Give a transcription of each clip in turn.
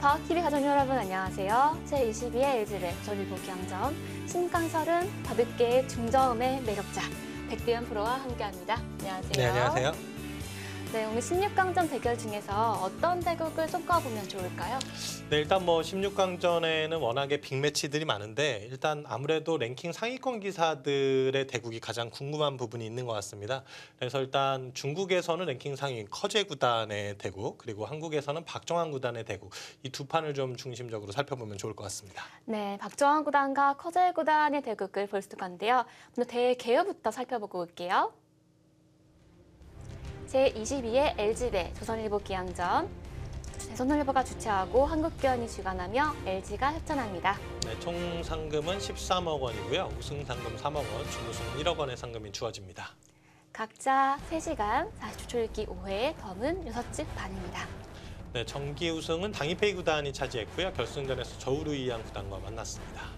과학TV 가족 여러분 안녕하세요. 제22회 LG배 조선일보 기왕전 신강설은 바둑계의 중저음의 매력자 백두현 프로와 함께합니다. 안녕하세요. 네, 안녕하세요. 네, 오늘 16강전 대결 중에서 어떤 대국을 손꼽아보면 좋을까요? 네, 일단 뭐 16강전에는 워낙에 빅매치들이 많은데 일단 아무래도 랭킹 상위권 기사들의 대국이 가장 궁금한 부분이 있는 것 같습니다. 그래서 일단 중국에서는 랭킹 상위인 커제 구단의 대국, 그리고 한국에서는 박정환 구단의 대국, 이 두 판을 좀 중심적으로 살펴보면 좋을 것 같습니다. 네, 박정환 구단과 커제 구단의 대국을 볼 수도 있는데요. 먼저 대개요부터 살펴보고 올게요. 제22회 LG대 조선일보 기왕전 조선일보가 주최하고 한국기원이 주관하며 LG가 협찬합니다. 네, 총 상금은 13억 원이고요. 우승 상금 3억 원, 준우승은 1억 원의 상금이 주어집니다. 각자 3시간 40초 출기 5회, 덤은 6집 반입니다. 네, 정기 우승은 당이페이 구단이 차지했고요. 결승전에서 저우루이양 구단과 만났습니다.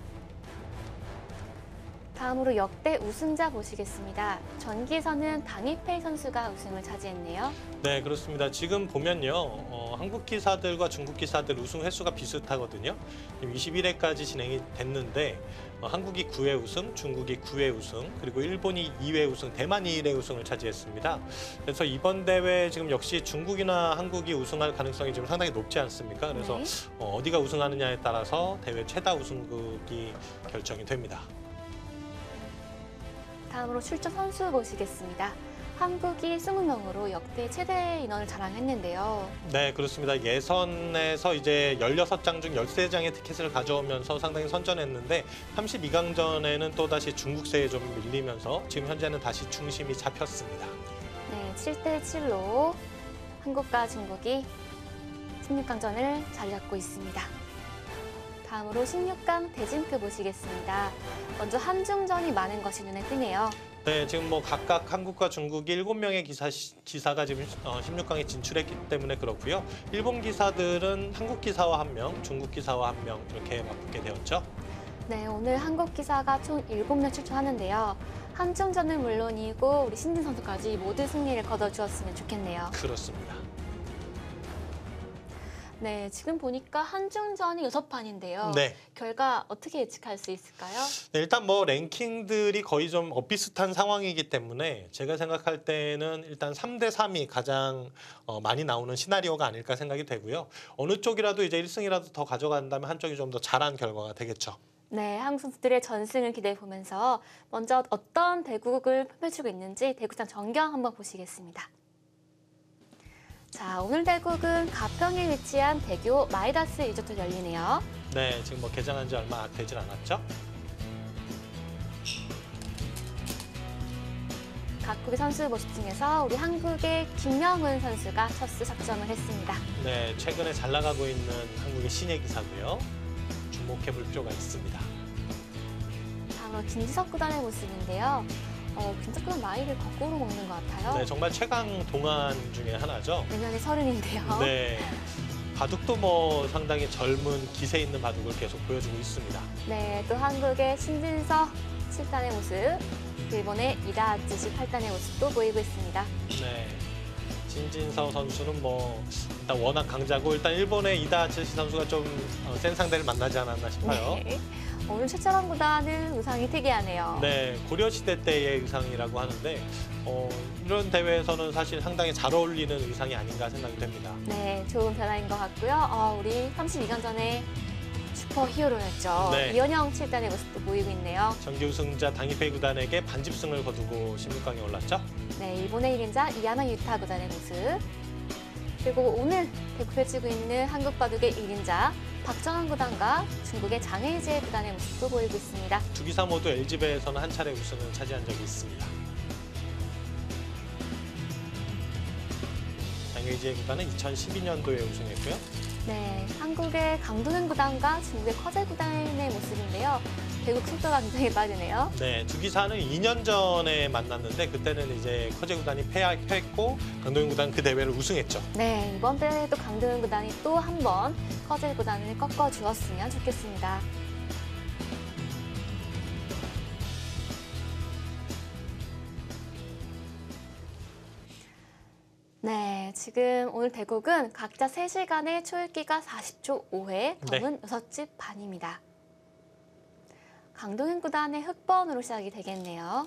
다음으로 역대 우승자 보시겠습니다. 전기에서는 당이페이 선수가 우승을 차지했네요. 네, 그렇습니다. 지금 보면요, 한국 기사들과 중국 기사들 우승 횟수가 비슷하거든요. 21회까지 진행이 됐는데 한국이 9회 우승, 중국이 9회 우승, 그리고 일본이 2회 우승, 대만이 1회 우승을 차지했습니다. 그래서 이번 대회 지금 역시 중국이나 한국이 우승할 가능성이 지금 상당히 높지 않습니까? 그래서 네. 어디가 우승하느냐에 따라서 대회 최다 우승국이 결정이 됩니다. 다음으로 출전 선수 보시겠습니다. 한국이 20명으로 역대 최대 인원을 자랑했는데요. 네, 그렇습니다. 예선에서 이제 16장 중 13장의 티켓을 가져오면서 상당히 선전했는데 32강전에는 또다시 중국세에 좀 밀리면서 지금 현재는 다시 중심이 잡혔습니다. 네, 7대7로 한국과 중국이 16강전을 자리 잡고 있습니다. 다음으로 16강 대진표 보시겠습니다. 먼저 한중전이 많은 것이 눈에 띄네요. 네, 지금 뭐 각각 한국과 중국이 7명의 기사가 지금 16강에 진출했기 때문에 그렇고요. 일본 기사들은 한국 기사와 1명, 중국 기사와 1명 이렇게 맞붙게 되었죠. 네, 오늘 한국 기사가 총 7명 출전하는데요. 한중전은 물론이고 우리 신진 선수까지 모두 승리를 거둬주었으면 좋겠네요. 그렇습니다. 네, 지금 보니까 한중전이 6판인데요. 네. 결과 어떻게 예측할 수 있을까요? 네, 일단 뭐 랭킹들이 거의 좀 비슷한 상황이기 때문에 제가 생각할 때는 일단 3대3이 가장 많이 나오는 시나리오가 아닐까 생각이 되고요. 어느 쪽이라도 이제 1승이라도 더 가져간다면 한쪽이 좀 더 잘한 결과가 되겠죠. 네, 한국 선수들의 전승을 기대해 보면서 먼저 어떤 대국을 펼치고 있는지 대구장 전경 한번 보시겠습니다. 자, 오늘 대국은 가평에 위치한 대교 마이다스 리조트 열리네요. 네, 지금 뭐 개장한 지 얼마 되질 않았죠? 각국의 선수 모습 중에서 우리 한국의 김명훈 선수가 첫수 작점을 했습니다. 네, 최근에 잘 나가고 있는 한국의 신예 기사고요. 주목해볼 필요가 있습니다. 다음으로 김지석 구단의 모습인데요. 김지석 구단 나이를 거꾸로 먹는 것 같아요. 네, 정말 최강 동안 중에 하나죠. 내년에 30인데요. 네, 바둑도 뭐 상당히 젊은 기세 있는 바둑을 계속 보여주고 있습니다. 네, 또 한국의 신진서 7단의 모습, 일본의 이다아츠시 8단의 모습도 보이고 있습니다. 네, 신진서 선수는 뭐 일단 워낙 강자고 일단 일본의 이다아츠시 선수가 좀 센 상대를 만나지 않았나 싶어요. 네. 오늘 최철원 구단은 의상이 특이하네요. 네, 고려시대 때의 의상이라고 하는데 이런 대회에서는 사실 상당히 잘 어울리는 의상이 아닌가 생각이 됩니다. 네, 좋은 변화인 것 같고요. 우리 32강전에 슈퍼 히어로였죠. 네. 이현영 7단의 모습도 보이고 있네요. 정기 우승자 당이페이 구단에게 반집승을 거두고 16강에 올랐죠. 네, 일본의 1인자 이야마 유타 구단의 모습. 그리고 오늘 대구 펼치고 있는 한국 바둑의 1인자 박정환 구단과 중국의 장혜지혜 구단의 모습도 보이고 있습니다. 두 기사 모두 LG배에서는 한 차례 우승을 차지한 적이 있습니다. 장혜지혜 구단은 2012년도에 우승했고요. 네, 한국의 강동현 구단과 중국의 커제 구단의 모습인데요. 대국 속도가 굉장히 빠르네요. 네, 두 기사는 2년 전에 만났는데 그때는 이제 커제 구단이 패했고 강동현 구단 그 대회를 우승했죠. 네, 이번 대회도 강동현 구단이 또 한 번 커제 구단을 꺾어주었으면 좋겠습니다. 네, 지금 오늘 대국은 각자 3시간의 초읽기가 40초 5회, 덤은 6집 반입니다. 강동윤 구단의 흑번으로 시작이 되겠네요.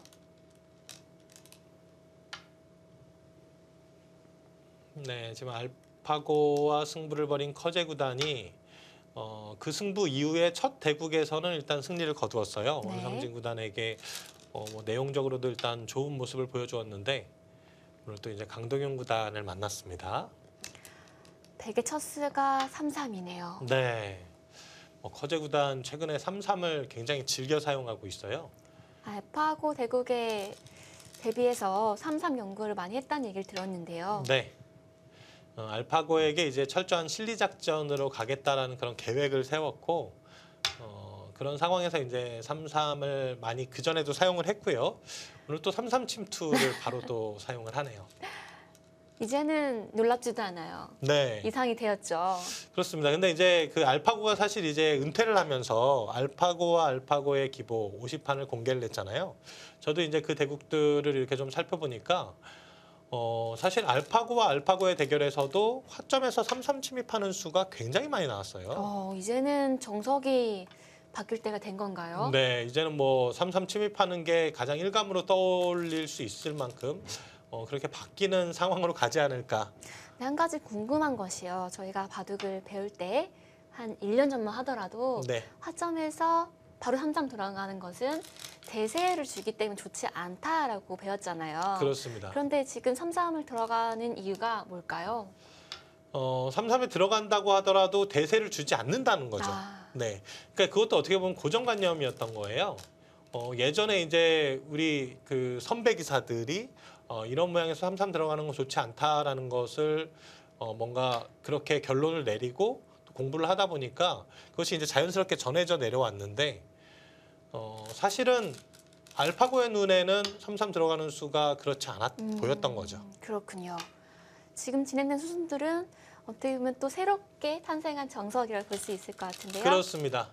네, 지금 알파고와 승부를 벌인 커제 구단이 그 승부 이후에 첫 대국에서는 일단 승리를 거두었어요. 네. 원상진 구단에게 뭐 내용적으로도 일단 좋은 모습을 보여주었는데 오늘 또 이제 강동윤 구단을 만났습니다. 백의 첫 수가 3-3이네요. 네, 커제 구단 최근에 3-3을 굉장히 즐겨 사용하고 있어요. 알파고 대국에 대비해서 3-3 연구를 많이 했다는 얘기를 들었는데요. 네. 알파고에게 이제 철저한 실리 작전으로 가겠다라는 그런 계획을 세웠고 그런 상황에서 이제 3-3을 많이 그 전에도 사용을 했고요. 오늘 또 3-3 침투를 바로 또 사용을 하네요. 이제는 놀랍지도 않아요. 네, 이상이 되었죠. 그렇습니다. 근데 이제 그 알파고가 사실 이제 은퇴를 하면서 알파고와 알파고의 기보 50판을 공개를 했잖아요. 저도 이제 그 대국들을 이렇게 좀 살펴보니까 사실 알파고와 알파고의 대결에서도 화점에서 3-3 침입하는 수가 굉장히 많이 나왔어요. 이제는 정석이 바뀔 때가 된 건가요? 네, 이제는 뭐 3-3 침입하는 게 가장 일감으로 떠올릴 수 있을 만큼 그렇게 바뀌는 상황으로 가지 않을까. 네, 한 가지 궁금한 것이요. 저희가 바둑을 배울 때 한 1년 전만 하더라도 네, 화점에서 바로 3-3 돌아가는 것은 대세를 주기 때문에 좋지 않다라고 배웠잖아요. 그렇습니다. 그런데 지금 3-3을 들어가는 이유가 뭘까요? 3-3에 들어간다고 하더라도 대세를 주지 않는다는 거죠. 네, 그러니까 그것도 어떻게 보면 고정관념이었던 거예요. 예전에 이제 우리 그 선배 기사들이 이런 모양에서 3-3 들어가는 건 좋지 않다라는 것을 뭔가 그렇게 결론을 내리고 또 공부를 하다 보니까 그것이 이제 자연스럽게 전해져 내려왔는데 사실은 알파고의 눈에는 3-3 들어가는 수가 그렇지 않았 보였던 거죠. 그렇군요. 지금 진행된 수순들은 어떻게 보면 또 새롭게 탄생한 정석이라고 볼 수 있을 것 같은데요. 그렇습니다.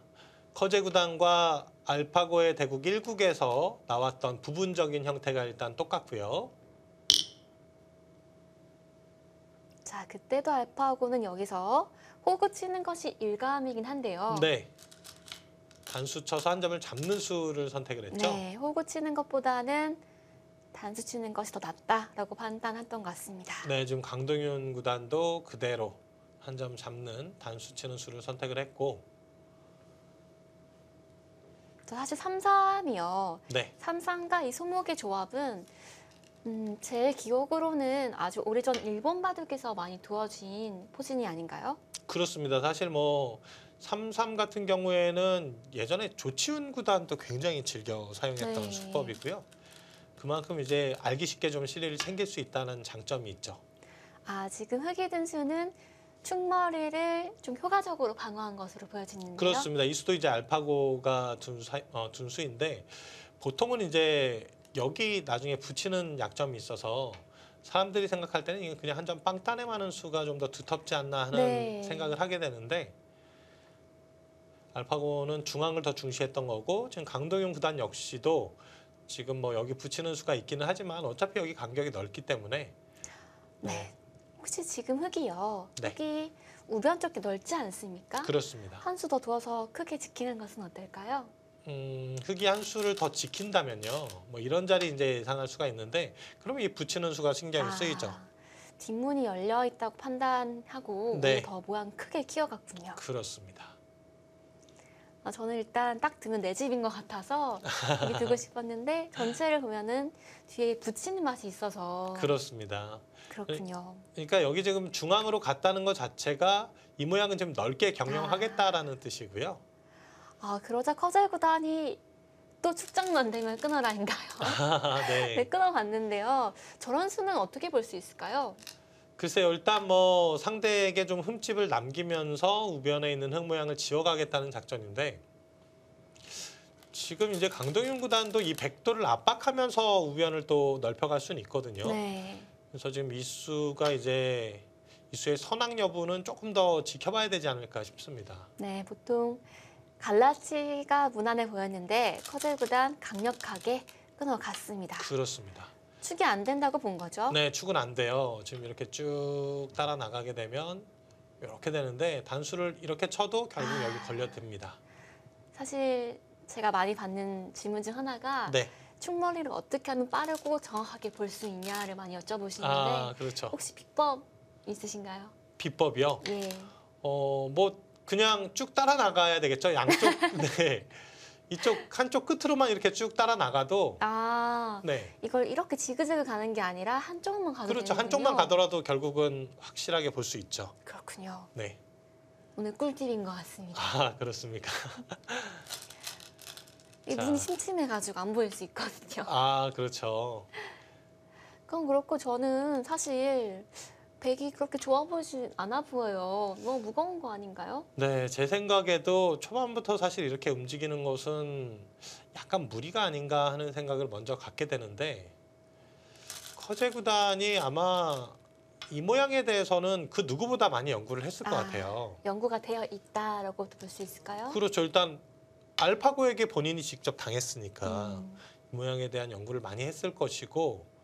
커제 구단과 알파고의 대국 1국에서 나왔던 부분적인 형태가 일단 똑같고요. 자, 그때도 알파고는 여기서 호구 치는 것이 일감이긴 한데요. 네, 단수 쳐서 한 점을 잡는 수를 선택을 했죠. 네, 호구 치는 것보다는 단수 치는 것이 더 낫다라고 판단했던 것 같습니다. 네, 지금 강동윤 구단도 그대로 한 점 잡는 단수 치는 수를 선택을 했고, 사실 3-3이요. 네, 3-3과 이 소목의 조합은 제 기억으로는 아주 오래전 일본 바둑에서 많이 두어진 포진이 아닌가요? 그렇습니다. 사실 뭐 3-3 같은 경우에는 예전에 조치훈 구단도 굉장히 즐겨 사용했던 네. 수법이고요. 그만큼 이제 알기 쉽게 좀 실리를 챙길 수 있다는 장점이 있죠. 지금 흑이 든 수는 충머리를 좀 효과적으로 방어한 것으로 보여지는데요. 그렇습니다. 이 수도 이제 알파고가 둔 수인데 보통은 이제 여기 나중에 붙이는 약점이 있어서 사람들이 생각할 때는 이게 그냥 한 점 빵 따내마는 수가 좀 더 두텁지 않나 하는 네. 생각을 하게 되는데 알파고는 중앙을 더 중시했던 거고 지금 강동윤 구단 역시도 지금 뭐 여기 붙이는 수가 있기는 하지만 어차피 여기 간격이 넓기 때문에 네. 혹시 지금 흑이요. 네. 흑이 우변 쪽이 넓지 않습니까? 그렇습니다. 한 수 더 두어서 크게 지키는 것은 어떨까요? 흑이 한 수를 더 지킨다면요. 뭐 이런 자리 이제 예상할 수가 있는데 그러면 이 붙이는 수가 신경이 쓰이죠. 뒷문이 열려 있다고 판단하고 네. 오히려 더 모양 크게 키워갔군요. 그렇습니다. 저는 일단 딱 두면 내 집인 것 같아서 여기 두고 싶었는데 전체를 보면은 뒤에 붙이는 맛이 있어서 그렇습니다. 그렇군요. 그러니까 여기 지금 중앙으로 갔다는 것 자체가 이 모양은 좀 넓게 경영하겠다라는 뜻이고요. 그러자 커제 구단이 또 축장로 안 되면 끊어라인가요? 네. 네, 끊어봤는데요. 저런 수는 어떻게 볼 수 있을까요? 글쎄요, 일단 뭐 상대에게 좀 흠집을 남기면서 우변에 있는 흙 모양을 지워가겠다는 작전인데 지금 이제 강동윤 구단도 이 백도를 압박하면서 우변을 또 넓혀갈 수는 있거든요. 네. 그래서 지금 이 수가 이제 이 수의 선악 여부는 조금 더 지켜봐야 되지 않을까 싶습니다. 네, 보통 갈라치가 무난해 보였는데 커제 구단 강력하게 끊어갔습니다. 그렇습니다. 축이 안 된다고 본 거죠? 네, 축은 안 돼요. 지금 이렇게 쭉 따라 나가게 되면 이렇게 되는데 단수를 이렇게 쳐도 결국 여기 걸려듭니다. 사실 제가 많이 받는 질문 중 하나가 네. 축머리를 어떻게 하면 빠르고 정확하게 볼 수 있냐를 많이 여쭤보시는데 아, 그렇죠. 혹시 비법 있으신가요? 비법이요? 예. 뭐 그냥 쭉 따라 나가야 되겠죠. 양쪽 네. 이쪽 한쪽 끝으로만 이렇게 쭉 따라 나가도 아, 네. 이걸 이렇게 지그재그 가는 게 아니라 한쪽만 가도 그렇죠. 되는군요. 한쪽만 가더라도 결국은 확실하게 볼 수 있죠. 그렇군요. 네. 오늘 꿀팁인 것 같습니다. 아, 그렇습니까? 이 자. 눈이 침침해가지고 안 보일 수 있거든요. 아, 그렇죠. 그건 그렇고 저는 사실 백이 그렇게 좋아 보이진 않아 보여요. 너무 무거운 거 아닌가요? 네, 제 생각에도 초반부터 사실 이렇게 움직이는 것은 약간 무리가 아닌가 하는 생각을 먼저 갖게 되는데 커제 구단이 아마 이 모양에 대해서는 그 누구보다 많이 연구를 했을 것 같아요. 연구가 되어 있다라고 볼 수 있을까요? 그렇죠. 일단 알파고에게 본인이 직접 당했으니까 음, 이 모양에 대한 연구를 많이 했을 것이고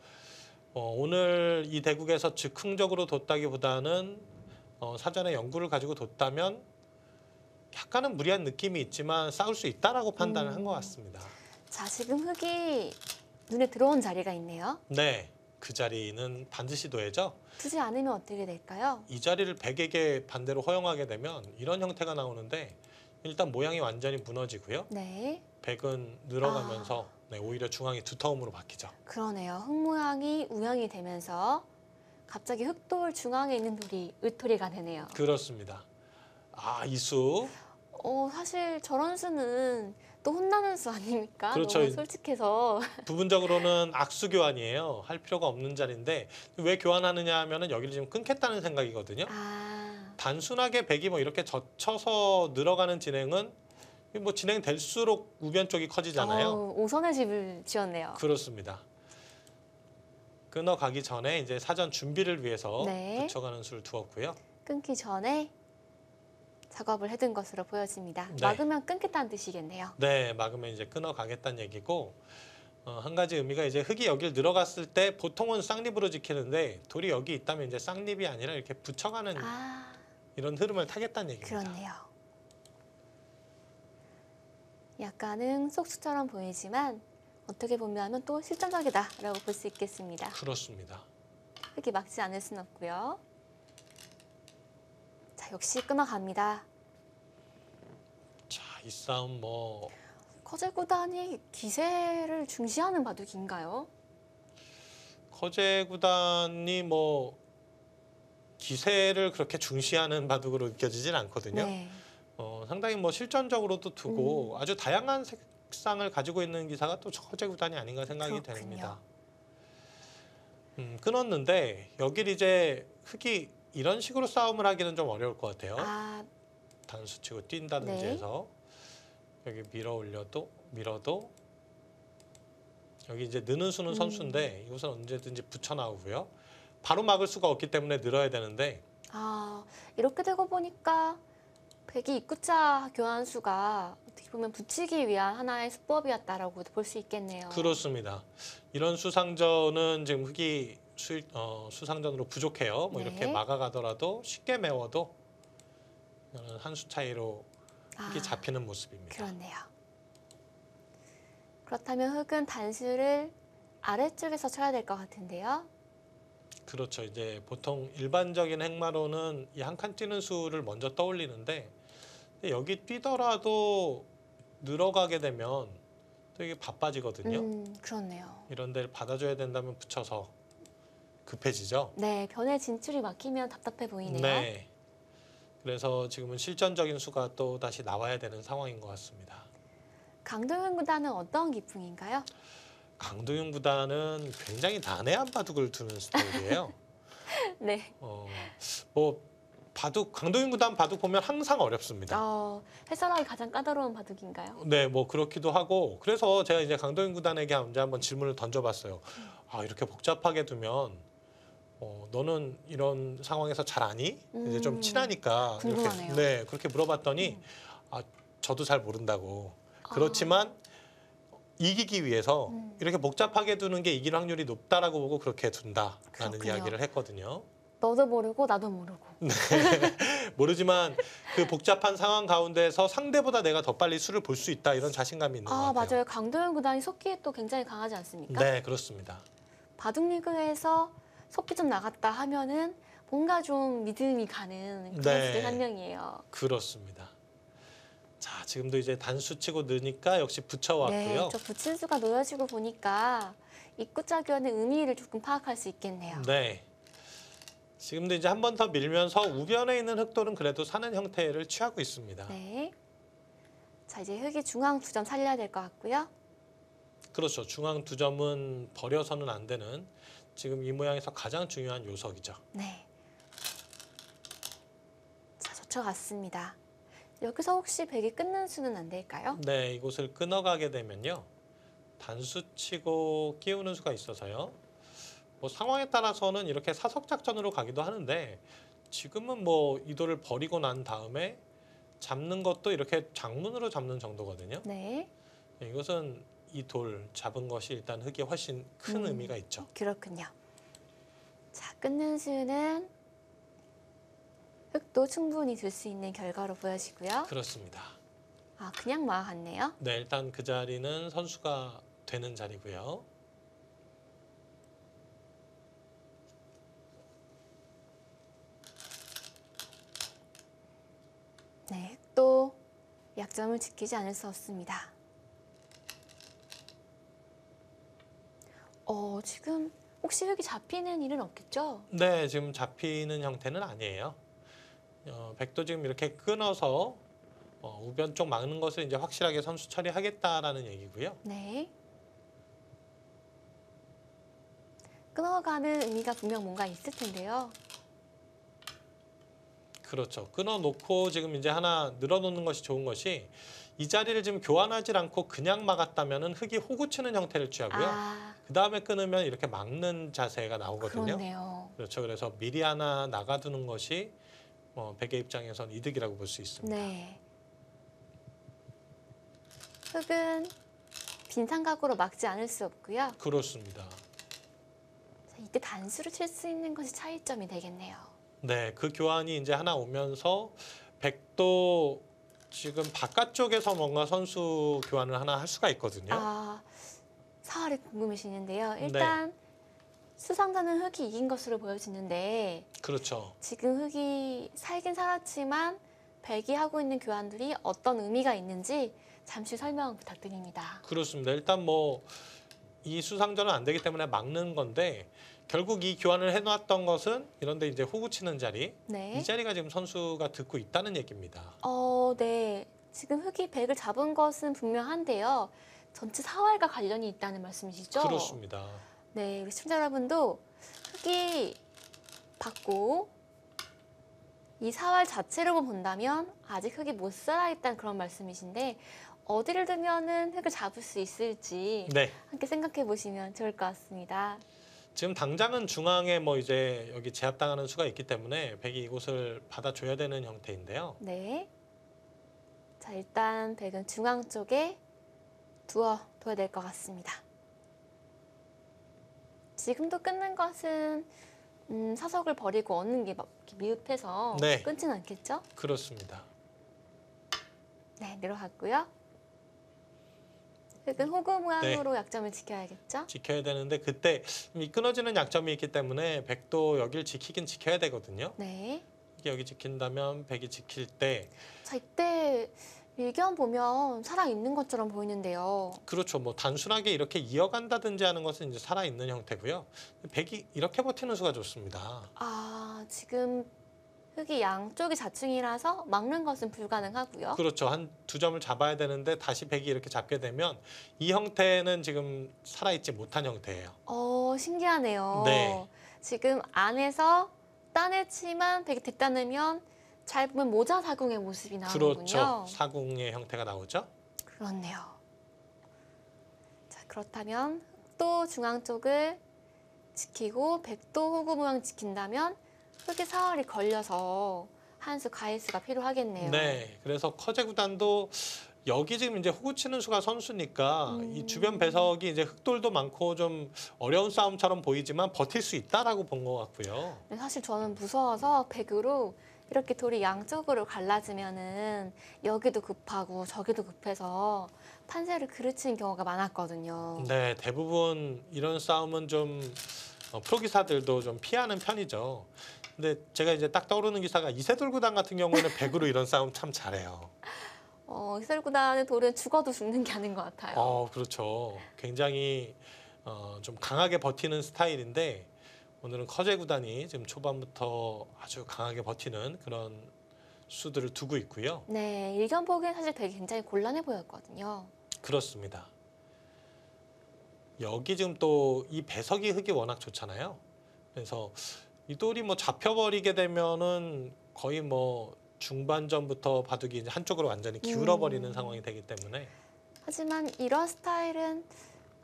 오늘 이 대국에서 즉흥적으로 뒀다기보다는 사전에 연구를 가지고 뒀다면 약간은 무리한 느낌이 있지만 싸울 수 있다라고 판단을 한 것 같습니다. 자, 지금 흙이 눈에 들어온 자리가 있네요. 네, 그 자리는 반드시 둬야죠. 두지 않으면 어떻게 될까요? 이 자리를 백에게 반대로 허용하게 되면 이런 형태가 나오는데 일단 모양이 완전히 무너지고요. 네, 백은 늘어가면서 네, 오히려 중앙이 두터움으로 바뀌죠. 그러네요. 흙 모양이 우양이 되면서 갑자기 흙돌 중앙에 있는 돌이 으토리가 되네요. 그렇습니다. 아, 이 수. 사실 저런 수는 또 혼나는 수 아닙니까? 그렇죠. 너무 솔직해서. 부분적으로는 악수 교환이에요. 할 필요가 없는 자리인데 왜 교환하느냐 하면은 여기를 지금 끊겠다는 생각이거든요. 아, 단순하게 백이 뭐 이렇게 젖혀서 늘어가는 진행은 뭐 진행될수록 우변 쪽이 커지잖아요. 5선의 집을 지었네요. 그렇습니다. 끊어가기 전에 이제 사전 준비를 위해서 네. 붙여가는 수를 두었고요. 끊기 전에 작업을 해둔 것으로 보여집니다. 네. 막으면 끊겠다는 뜻이겠네요. 네, 막으면 이제 끊어가겠다는 얘기고 한 가지 의미가 이제 흙이 여기를 늘어갔을 때 보통은 쌍립으로 지키는데 돌이 여기 있다면 이제 쌍립이 아니라 이렇게 붙여가는 아, 이런 흐름을 타겠다는 얘기입니다. 그렇네요. 약간은 속수처럼 보이지만 어떻게 보면 또 실전적이다라고 볼 수 있겠습니다. 그렇습니다. 흙이 막지 않을 수는 없고요. 자, 역시 끊어갑니다. 자, 이 싸움 뭐 커제 구단이 기세를 중시하는 바둑인가요? 커제 구단이 뭐 기세를 그렇게 중시하는 바둑으로 느껴지진 않거든요. 네. 상당히 뭐 실전적으로도 두고 아주 다양한 색상을 가지고 있는 기사가 또 커제 구단이 아닌가 생각이 그렇군요. 됩니다. 끊었는데 여길 이제 흙이 이런 식으로 싸움을 하기는 좀 어려울 것 같아요. 아, 단수치고 뛴다든지 네. 해서 여기 밀어도 여기 이제 느는 수는 선수인데 이것은 언제든지 붙여 나오고요. 바로 막을 수가 없기 때문에 늘어야 되는데 이렇게 되고 보니까 백이 입구자 교환수가 어떻게 보면 붙이기 위한 하나의 수법이었다라고 볼 수 있겠네요. 그렇습니다. 이런 수상전은 지금 흙이 수상전으로 부족해요. 뭐 네. 이렇게 막아가더라도 쉽게 메워도 이거는 한 수 차이로 흙이 잡히는 모습입니다. 그렇네요. 그렇다면 흙은 단수를 아래쪽에서 쳐야 될 것 같은데요. 그렇죠. 이제 보통 일반적인 행마로는 이 한 칸 뛰는 수를 먼저 떠올리는데 근데 여기 뛰더라도 늘어가게 되면 또 이게 바빠지거든요. 그렇네요. 이런 데를 받아줘야 된다면 붙여서 급해지죠. 네, 변에 진출이 막히면 답답해 보이네요. 네. 그래서 지금은 실전적인 수가 또 다시 나와야 되는 상황인 것 같습니다. 강동윤 구단은 어떤 기풍인가요? 강동윤 구단은 굉장히 난해한 바둑을 두는 스타일이에요. 네. 뭐 강동윤 구단 바둑 보면 항상 어렵습니다. 해설하기 가장 까다로운 바둑인가요? 네, 뭐 그렇기도 하고 그래서 제가 이제 강동윤 구단에게 언제 한번 질문을 던져봤어요. 이렇게 복잡하게 두면 너는 이런 상황에서 잘 아니? 이제 좀 친하니까 궁금하네요. 이렇게 그렇게 물어봤더니 저도 잘 모른다고. 그렇지만 이기기 위해서 이렇게 복잡하게 두는 게 이길 확률이 높다라고 보고 그렇게 둔다라는 그렇군요. 이야기를 했거든요. 너도 모르고 나도 모르고. 모르지만 그 복잡한 상황 가운데서 상대보다 내가 더 빨리 수를 볼 수 있다 이런 자신감이 있는 것 아, 같아요. 맞아요. 강도현 구단이 속기에 또 굉장히 강하지 않습니까? 네, 그렇습니다. 바둑리그에서 속기 좀 나갔다 하면은 뭔가 좀 믿음이 가는 그런 네. 수들 한 명이에요. 그렇습니다. 자, 지금도 이제 단수 치고 느니까 역시 붙여왔고요. 네, 저 붙인 수가 놓여지고 보니까 입구자교환의 의미를 조금 파악할 수 있겠네요. 네. 지금도 이제 한 번 더 밀면서 우변에 있는 흑돌은 그래도 사는 형태를 취하고 있습니다. 네. 자, 이제 흑이 중앙 2점 살려야 될 것 같고요. 그렇죠. 중앙 2점은 버려서는 안 되는 지금 이 모양에서 가장 중요한 요석이죠. 네. 자, 젖혀갔습니다. 여기서 혹시 백이 끊는 수는 안 될까요? 네, 이곳을 끊어가게 되면요. 단수 치고 끼우는 수가 있어서요. 뭐 상황에 따라서는 이렇게 사석 작전으로 가기도 하는데 지금은 뭐 이도를 버리고 난 다음에 잡는 것도 이렇게 장문으로 잡는 정도거든요. 네. 이것은 이 돌 잡은 것이 일단 흑이 훨씬 큰 의미가 있죠. 그렇군요. 자, 끊는 수는 흑도 충분히 들 수 있는 결과로 보여지고요. 그렇습니다. 아, 그냥 막았네요. 네, 일단 그 자리는 선수가 되는 자리고요. 네, 흑도 약점을 지키지 않을 수 없습니다. 지금 혹시 흑이 잡히는 일은 없겠죠? 네, 지금 잡히는 형태는 아니에요. 백도 지금 이렇게 끊어서 우변 쪽 막는 것을 이제 확실하게 선수 처리하겠다라는 얘기고요. 네. 끊어가는 의미가 분명 뭔가 있을 텐데요. 그렇죠. 끊어놓고 지금 이제 하나 늘어놓는 것이 좋은 것이 이 자리를 지금 교환하지 않고 그냥 막았다면은 흑이 호구치는 형태를 취하고요. 아, 그 다음에 끊으면 이렇게 막는 자세가 나오거든요. 그렇네요. 그렇죠. 그래서 미리 하나 나가두는 것이 백의 입장에선 이득이라고 볼 수 있습니다. 네. 흑은 빈 삼각으로 막지 않을 수 없고요. 그렇습니다. 자, 이때 단수를 칠 수 있는 것이 차이점이 되겠네요. 네, 그 교환이 이제 하나 오면서 백도 지금 바깥쪽에서 뭔가 선수 교환을 하나 할 수가 있거든요. 아, 사활이 궁금해지는데요. 네. 일단 수상자는 흑이 이긴 것으로 보여지는데 그렇죠. 지금 흑이 살긴 살았지만 백이 하고 있는 교환들이 어떤 의미가 있는지 잠시 설명 부탁드립니다. 그렇습니다. 일단 뭐 이 수상전은 안 되기 때문에 막는 건데 결국 이 교환을 해놨던 것은 이런데 이제 호구 치는 자리 네. 이 자리가 지금 선수가 듣고 있다는 얘기입니다. 네. 지금 흑이 백을 잡은 것은 분명한데요. 전체 사활과 관련이 있다는 말씀이시죠? 그렇습니다. 네, 우리 시청자 여러분도 흑이 받고 이 사활 자체로 본다면 아직 흑이 못 살아있다는 그런 말씀이신데 어디를 두면은 흑을 잡을 수 있을지 네. 함께 생각해 보시면 좋을 것 같습니다. 지금 당장은 중앙에 뭐 이제 여기 제압당하는 수가 있기 때문에 백이 이곳을 받아줘야 되는 형태인데요. 네. 자, 일단 백은 중앙 쪽에 두어둬야 될 것 같습니다. 지금도 끊는 것은 사석을 버리고 얻는 게 미흡해서 네. 끊지는 않겠죠? 그렇습니다. 네, 내려갔고요. 흑은 호구 모양으로 약점을 지켜야겠죠? 지켜야 되는데 그때 이 끊어지는 약점이 있기 때문에 백도 여기를 지키긴 지켜야 되거든요. 네. 이게 여기 지킨다면 백이 지킬 때 자, 이때 일견 보면 살아있는 것처럼 보이는데요. 그렇죠. 뭐 단순하게 이렇게 이어간다든지 하는 것은 이제 살아있는 형태고요. 백이 이렇게 버티는 수가 좋습니다. 아, 지금 흑이 양쪽이 자충이라서 막는 것은 불가능하고요. 그렇죠. 한 2점을 잡아야 되는데 다시 백이 이렇게 잡게 되면 이 형태는 지금 살아있지 못한 형태예요. 신기하네요. 네. 지금 안에서 따내치만 백이 됐다면 잘 보면 모자 사궁의 모습이 나오는군요. 그렇죠. 사궁의 형태가 나오죠. 그렇네요. 자, 그렇다면 흑도 중앙 쪽을 지키고 백도 호구 모양 지킨다면 흑의 사활이 걸려서 한 수 가해수가 필요하겠네요. 네. 그래서 커제 구단도 여기 지금 이제 호구 치는 수가 선수니까 이 주변 음. 배석이 이제 흑돌도 많고 좀 어려운 싸움처럼 보이지만 버틸 수 있다라고 본 것 같고요. 네, 사실 저는 무서워서 백으로 이렇게 돌이 양쪽으로 갈라지면은 여기도 급하고 저기도 급해서 판세를 그르치는 경우가 많았거든요. 네, 대부분 이런 싸움은 좀 프로 기사들도 좀 피하는 편이죠. 근데 제가 이제 딱 떠오르는 기사가 이세돌 구단 같은 경우에는 백으로 이런 싸움 참 잘해요. 이슬구단의 돌은 죽어도 죽는 게 아닌 것 같아요. 그렇죠. 굉장히 좀 강하게 버티는 스타일인데 오늘은 커제 구단이 지금 초반부터 아주 강하게 버티는 그런 수들을 두고 있고요. 네, 일견 보기엔 사실 되게 굉장히 곤란해 보였거든요. 그렇습니다. 여기 지금 또 이 배석이 흙이 워낙 좋잖아요. 그래서 이 돌이 뭐 잡혀버리게 되면은 거의 뭐 중반전부터 바둑이 이제 한쪽으로 완전히 기울어 버리는 상황이 되기 때문에 하지만 이런 스타일은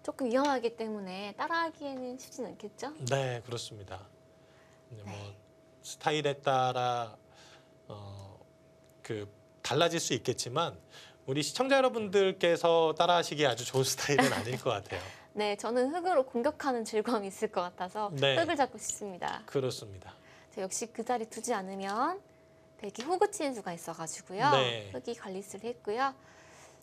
조금 위험하기 때문에 따라하기에는 쉽진 않겠죠? 네, 그렇습니다. 이제 뭐 네. 스타일에 따라 그 달라질 수 있겠지만 우리 시청자 여러분들께서 따라하시기에 아주 좋은 스타일은 아닐 것 같아요. 네, 저는 흙으로 공격하는 즐거움이 있을 것 같아서 네. 흙을 잡고 싶습니다. 그렇습니다. 역시 그 자리 두지 않으면 백이 호구 치는 수가 있어가지고요. 네. 흙이 관리스를 했고요.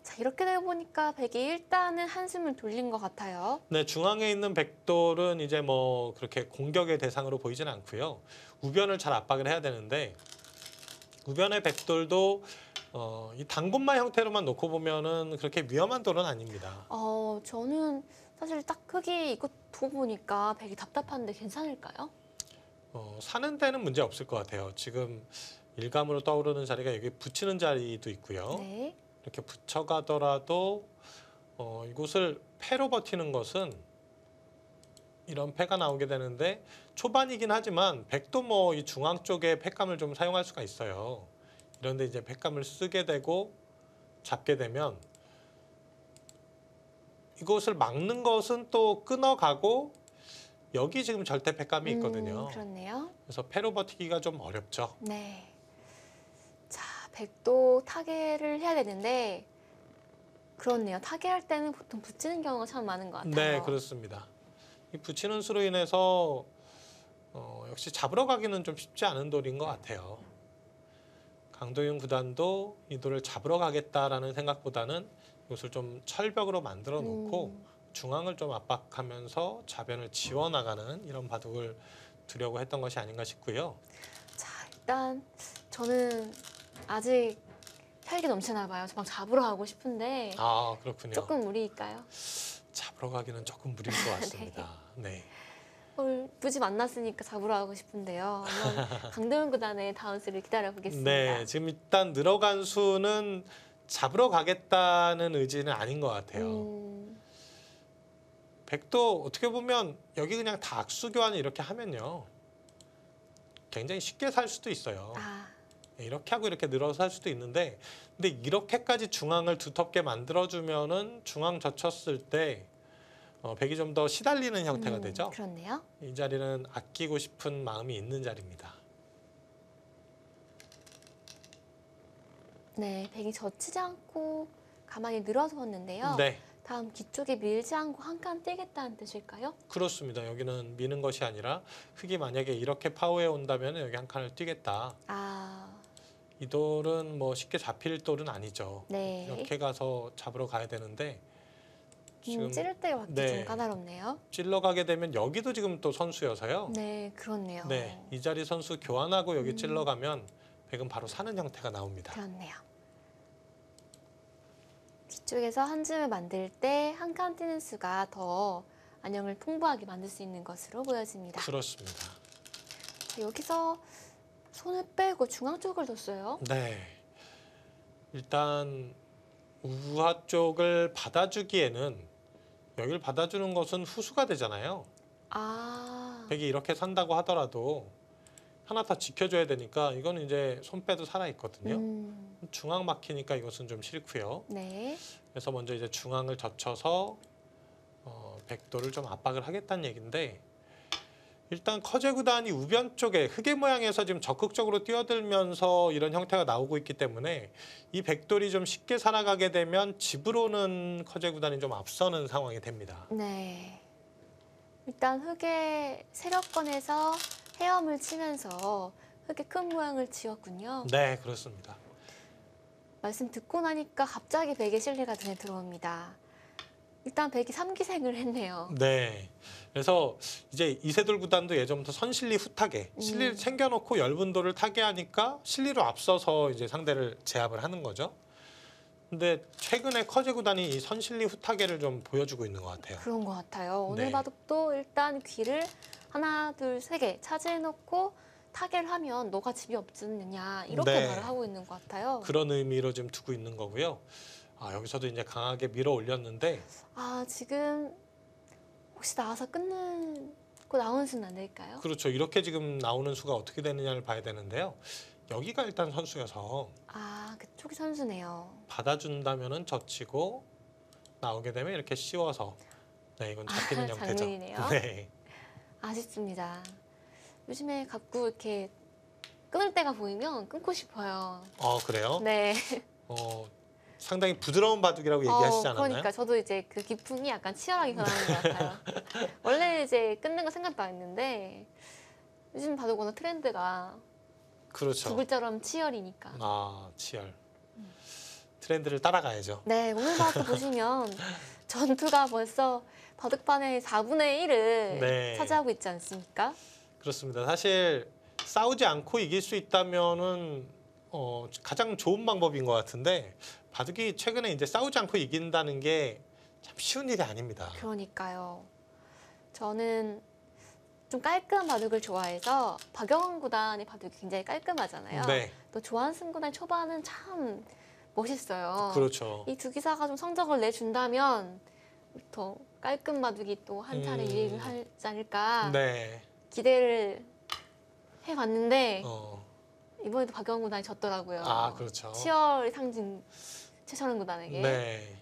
자, 이렇게 되고 보니까 백이 일단은 한숨을 돌린 것 같아요. 네, 중앙에 있는 백돌은 이제 뭐 그렇게 공격의 대상으로 보이지는 않고요. 우변을 잘 압박을 해야 되는데 우변의 백돌도 이 당분마 형태로만 놓고 보면은 그렇게 위험한 돌은 아닙니다. 저는 사실 딱 흙이 이거 두고 보니까 백이 답답한데 괜찮을까요? 사는 데는 문제 없을 것 같아요. 지금 일감으로 떠오르는 자리가 여기 붙이는 자리도 있고요. 네. 이렇게 붙여가더라도 이곳을 패로 버티는 것은 이런 패가 나오게 되는데 초반이긴 하지만 백도 뭐 이 중앙 쪽에 패감을 좀 사용할 수가 있어요. 이런데 이제 패감을 쓰게 되고 잡게 되면 이곳을 막는 것은 또 끊어가고 여기 지금 절대 패감이 있거든요. 그렇네요. 그래서 패로 버티기가 좀 어렵죠. 네. 자, 백도 타개를 해야 되는데 그렇네요. 타개할 때는 보통 붙이는 경우가 참 많은 것 같아요. 네, 그렇습니다. 이 붙이는 수로 인해서 역시 잡으러 가기는 좀 쉽지 않은 돌인 것 같아요. 강도윤 구단도 이 돌을 잡으러 가겠다라는 생각보다는 이것을 좀 철벽으로 만들어 놓고 중앙을 좀 압박하면서 좌변을 지워나가는 이런 바둑을 두려고 했던 것이 아닌가 싶고요. 자, 일단 저는 아직 혈기 넘치나 봐요. 저 막 잡으러 가고 싶은데 그렇군요. 조금 무리일까요? 잡으러 가기는 조금 무리일 것 같습니다. 네. 굳이 만났으니까 잡으러 가고 싶은데요. 한번 강도윤 구단의 다음 수를 기다려 보겠습니다. 네, 지금 일단 늘어간 수는 잡으러 가겠다는 의지는 아닌 것 같아요. 백도 어떻게 보면 여기 그냥 다 악수 교환을 이렇게 하면요. 굉장히 쉽게 살 수도 있어요. 이렇게 하고 이렇게 늘어서 살 수도 있는데 근데 이렇게까지 중앙을 두텁게 만들어주면은 중앙 젖혔을 때 백이 좀 더 시달리는 형태가 되죠. 그렇네요. 이 자리는 아끼고 싶은 마음이 있는 자리입니다. 네, 백이 젖히지 않고 가만히 늘어섰는데요. 네, 다음 뒤쪽에 밀지 않고 한 칸 떼겠다는 뜻일까요? 그렇습니다. 여기는 미는 것이 아니라 흙이 만약에 이렇게 파워해 온다면 여기 한 칸을 뛰겠다. 이 돌은 뭐 쉽게 잡힐 돌은 아니죠. 네. 이렇게 가서 잡으러 가야 되는데 지금 찌를 때 맞기 네. 좀 까다롭네요. 찔러 가게 되면 여기도 지금 또 선수여서요. 네, 그렇네요. 네, 이 자리 선수 교환하고 여기 찔러 가면 백은 바로 사는 형태가 나옵니다. 그렇네요. 뒤쪽에서 한 줌을 만들 때 한 칸 띄는 수가 더 안형을 풍부하게 만들 수 있는 것으로 보여집니다. 그렇습니다. 자, 여기서 손을 빼고 중앙 쪽을 뒀어요. 네, 일단 우하 쪽을 받아주기에는 여기를 받아주는 것은 후수가 되잖아요. 백이 이렇게 산다고 하더라도 하나 더 지켜줘야 되니까 이거는 이제 손 빼도 살아 있거든요. 중앙 막히니까 이것은 좀 싫고요. 네. 그래서 먼저 이제 중앙을 젖혀서 백도를 좀 압박을 하겠다는 얘기인데 일단 커제 구단이 우변 쪽에 흑의 모양에서 지금 적극적으로 뛰어들면서 이런 형태가 나오고 있기 때문에 이 백돌이 좀 쉽게 살아가게 되면 집으로는 커제 구단이 좀 앞서는 상황이 됩니다. 네. 일단 흑의 세력권에서 헤엄을 치면서 흑의 큰 모양을 지었군요. 네, 그렇습니다. 말씀 듣고 나니까 갑자기 백의 실리가 눈에 들어옵니다. 일단 백이 3기생을 했네요. 네. 그래서 이제 이세돌 구단도 예전부터 선실리 후타게 실리를 챙겨놓고 열분도를 타게 하니까 실리로 앞서서 이제 상대를 제압을 하는 거죠. 근데 최근에 커제 구단이 이 선실리 후타게를 좀 보여주고 있는 것 같아요. 그런 것 같아요. 오늘 네. 바둑도 일단 귀를 하나, 둘, 세 개 차지해놓고 타개를 하면 너가 집이 없느냐 이렇게 네. 말을 하고 있는 것 같아요. 그런 의미로 좀 두고 있는 거고요. 여기서도 이제 강하게 밀어 올렸는데 지금 혹시 나와서 끊고 나오는 수는 안 될까요? 그렇죠. 이렇게 지금 나오는 수가 어떻게 되느냐를 봐야 되는데요. 여기가 일단 선수여서 그쪽이 선수네요. 받아준다면은 젖히고 나오게 되면 이렇게 씌워서 네, 이건 잡히는 형태죠. 장면이네요. 네. 아쉽습니다. 요즘에 자꾸 이렇게 끊을 때가 보이면 끊고 싶어요. 그래요? 네. 상당히 부드러운 바둑이라고 얘기하시지 않았나요? 그러니까 저도 이제 그 기풍이 약간 치열하게 변하는 것 같아요. 원래 이제 끊는 거 생각도 안 했는데 요즘 바둑 워낙 트렌드가 그렇죠. 두 글자로 치열이니까. 치열. 트렌드를 따라가야죠. 네, 오늘 바둑 보시면 전투가 벌써 바둑판의 4분의 1을 네. 차지하고 있지 않습니까? 그렇습니다. 사실 싸우지 않고 이길 수 있다면은 가장 좋은 방법인 것 같은데 바둑이 최근에 이제 싸우지 않고 이긴다는 게 참 쉬운 일이 아닙니다. 그러니까요. 저는 좀 깔끔한 바둑을 좋아해서 박영원 구단의 바둑이 굉장히 깔끔하잖아요. 네, 또 조한승 구단 초반은 참 멋있어요. 그렇죠. 이 두 기사가 좀 성적을 내준다면 더 깔끔 바둑이 또 한 차례 유행을 하지 않을까 네, 기대를 해봤는데 어, 이번에도 박영원 구단이 졌더라고요. 그렇죠. 치열의 상징 최철원 구단에게. 네.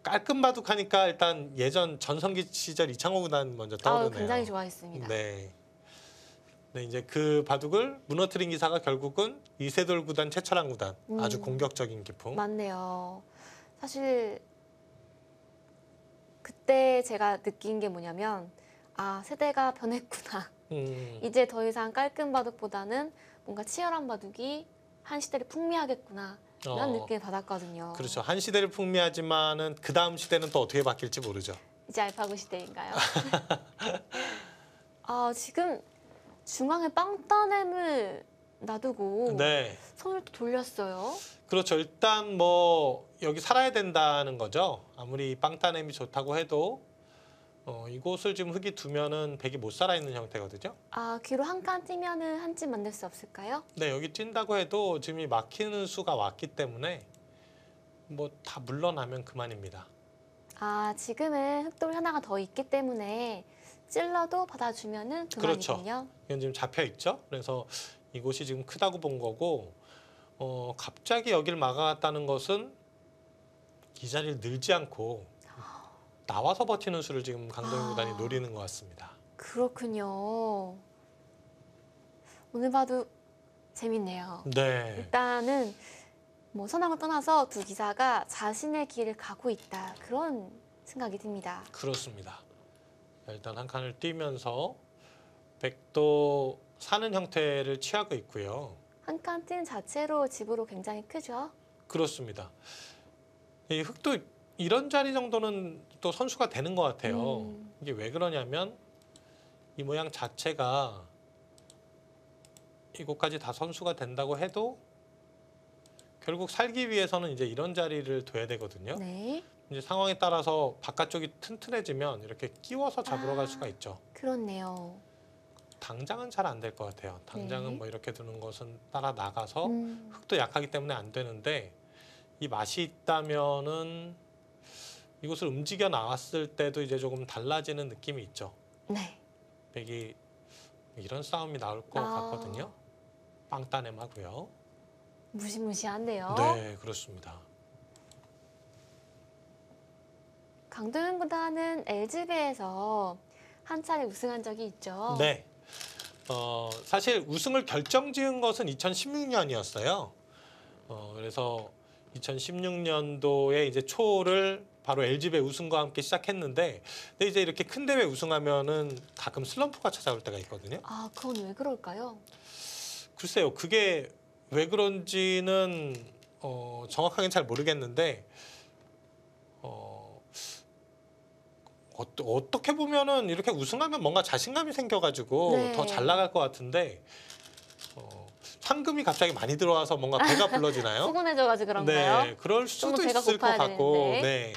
깔끔 바둑하니까 일단 예전 전성기 시절 이창호 구단 먼저 떠오르네요. 굉장히 좋아했습니다. 네. 네, 이제 그 바둑을 무너뜨린 기사가 결국은 이세돌 구단, 최철한 구단. 아주 공격적인 기풍. 맞네요. 사실 그때 제가 느낀 게 뭐냐면 세대가 변했구나. 이제 더 이상 깔끔 바둑보다는 뭔가 치열한 바둑이 한 시대를 풍미하겠구나. 이런 느낌을 받았거든요. 그렇죠. 한 시대를 풍미하지만은 그 다음 시대는 또 어떻게 바뀔지 모르죠. 이제 알파고 시대인가요? 지금 중앙에 빵따냄을 놔두고 네. 손을 또 돌렸어요. 그렇죠. 일단 뭐 여기 살아야 된다는 거죠. 아무리 빵따냄이 좋다고 해도 이곳을 지금 흙이 두면은 백이 못 살아 있는 형태거든요. 귀로 한 칸 뛰면은 한 집 만들 수 없을까요? 네, 여기 뛴다고 해도 지금 이 막히는 수가 왔기 때문에 뭐 다 물러나면 그만입니다. 지금은 흑돌 하나가 더 있기 때문에 찔러도 받아주면은 그만이군요. 그렇죠. 이건 지금 잡혀 있죠. 그래서 이곳이 지금 크다고 본 거고 갑자기 여기를 막아갔다는 것은 이 자리를 늘지 않고 나와서 버티는 수를 지금 강동윤 구단이 노리는 것 같습니다. 그렇군요. 오늘 봐도 재밌네요. 네, 일단은 뭐 선왕을 떠나서 두 기사가 자신의 길을 가고 있다. 그런 생각이 듭니다. 그렇습니다. 일단 한 칸을 뛰면서 백도 사는 형태를 취하고 있고요. 한 칸 뛴 자체로 집으로 굉장히 크죠. 그렇습니다. 이 흑도 이런 자리 정도는 또 선수가 되는 것 같아요. 이게 왜 그러냐면 이 모양 자체가 이곳까지 다 선수가 된다고 해도 결국 살기 위해서는 이제 이런 자리를 둬야 되거든요. 네. 이제 상황에 따라서 바깥쪽이 튼튼해지면 이렇게 끼워서 잡으러 갈 수가 있죠. 그렇네요. 당장은 잘 안 될 것 같아요. 당장은 네. 뭐 이렇게 두는 것은 따라 나가서 음, 흙도 약하기 때문에 안 되는데 이 맛이 있다면은 이곳을 움직여 나왔을 때도 이제 조금 달라지는 느낌이 있죠. 네. 백이 이런 싸움이 나올 것 같거든요. 빵따냄하고요. 무시무시한데요. 네, 그렇습니다. 강도현 구단은 LG배에서 한 차례 우승한 적이 있죠. 네. 사실 우승을 결정지은 것은 2016년이었어요. 그래서 2016년도에 이제 초를 바로 LG배 우승과 함께 시작했는데, 근데 이제 이렇게 큰 대회 우승하면은 가끔 슬럼프가 찾아올 때가 있거든요. 아, 그건 왜 그럴까요? 글쎄요, 그게 왜 그런지는 정확하게는 잘 모르겠는데, 어떻게 보면은 이렇게 우승하면 뭔가 자신감이 생겨가지고 네. 더 잘 나갈 것 같은데, 상금이 갑자기 많이 들어와서 뭔가 배가 불러지나요? 수곤해져가지고 그런가요? 네, 그럴 좀 수도 더 배가 있을 것 고파야 같고, 되는데. 네,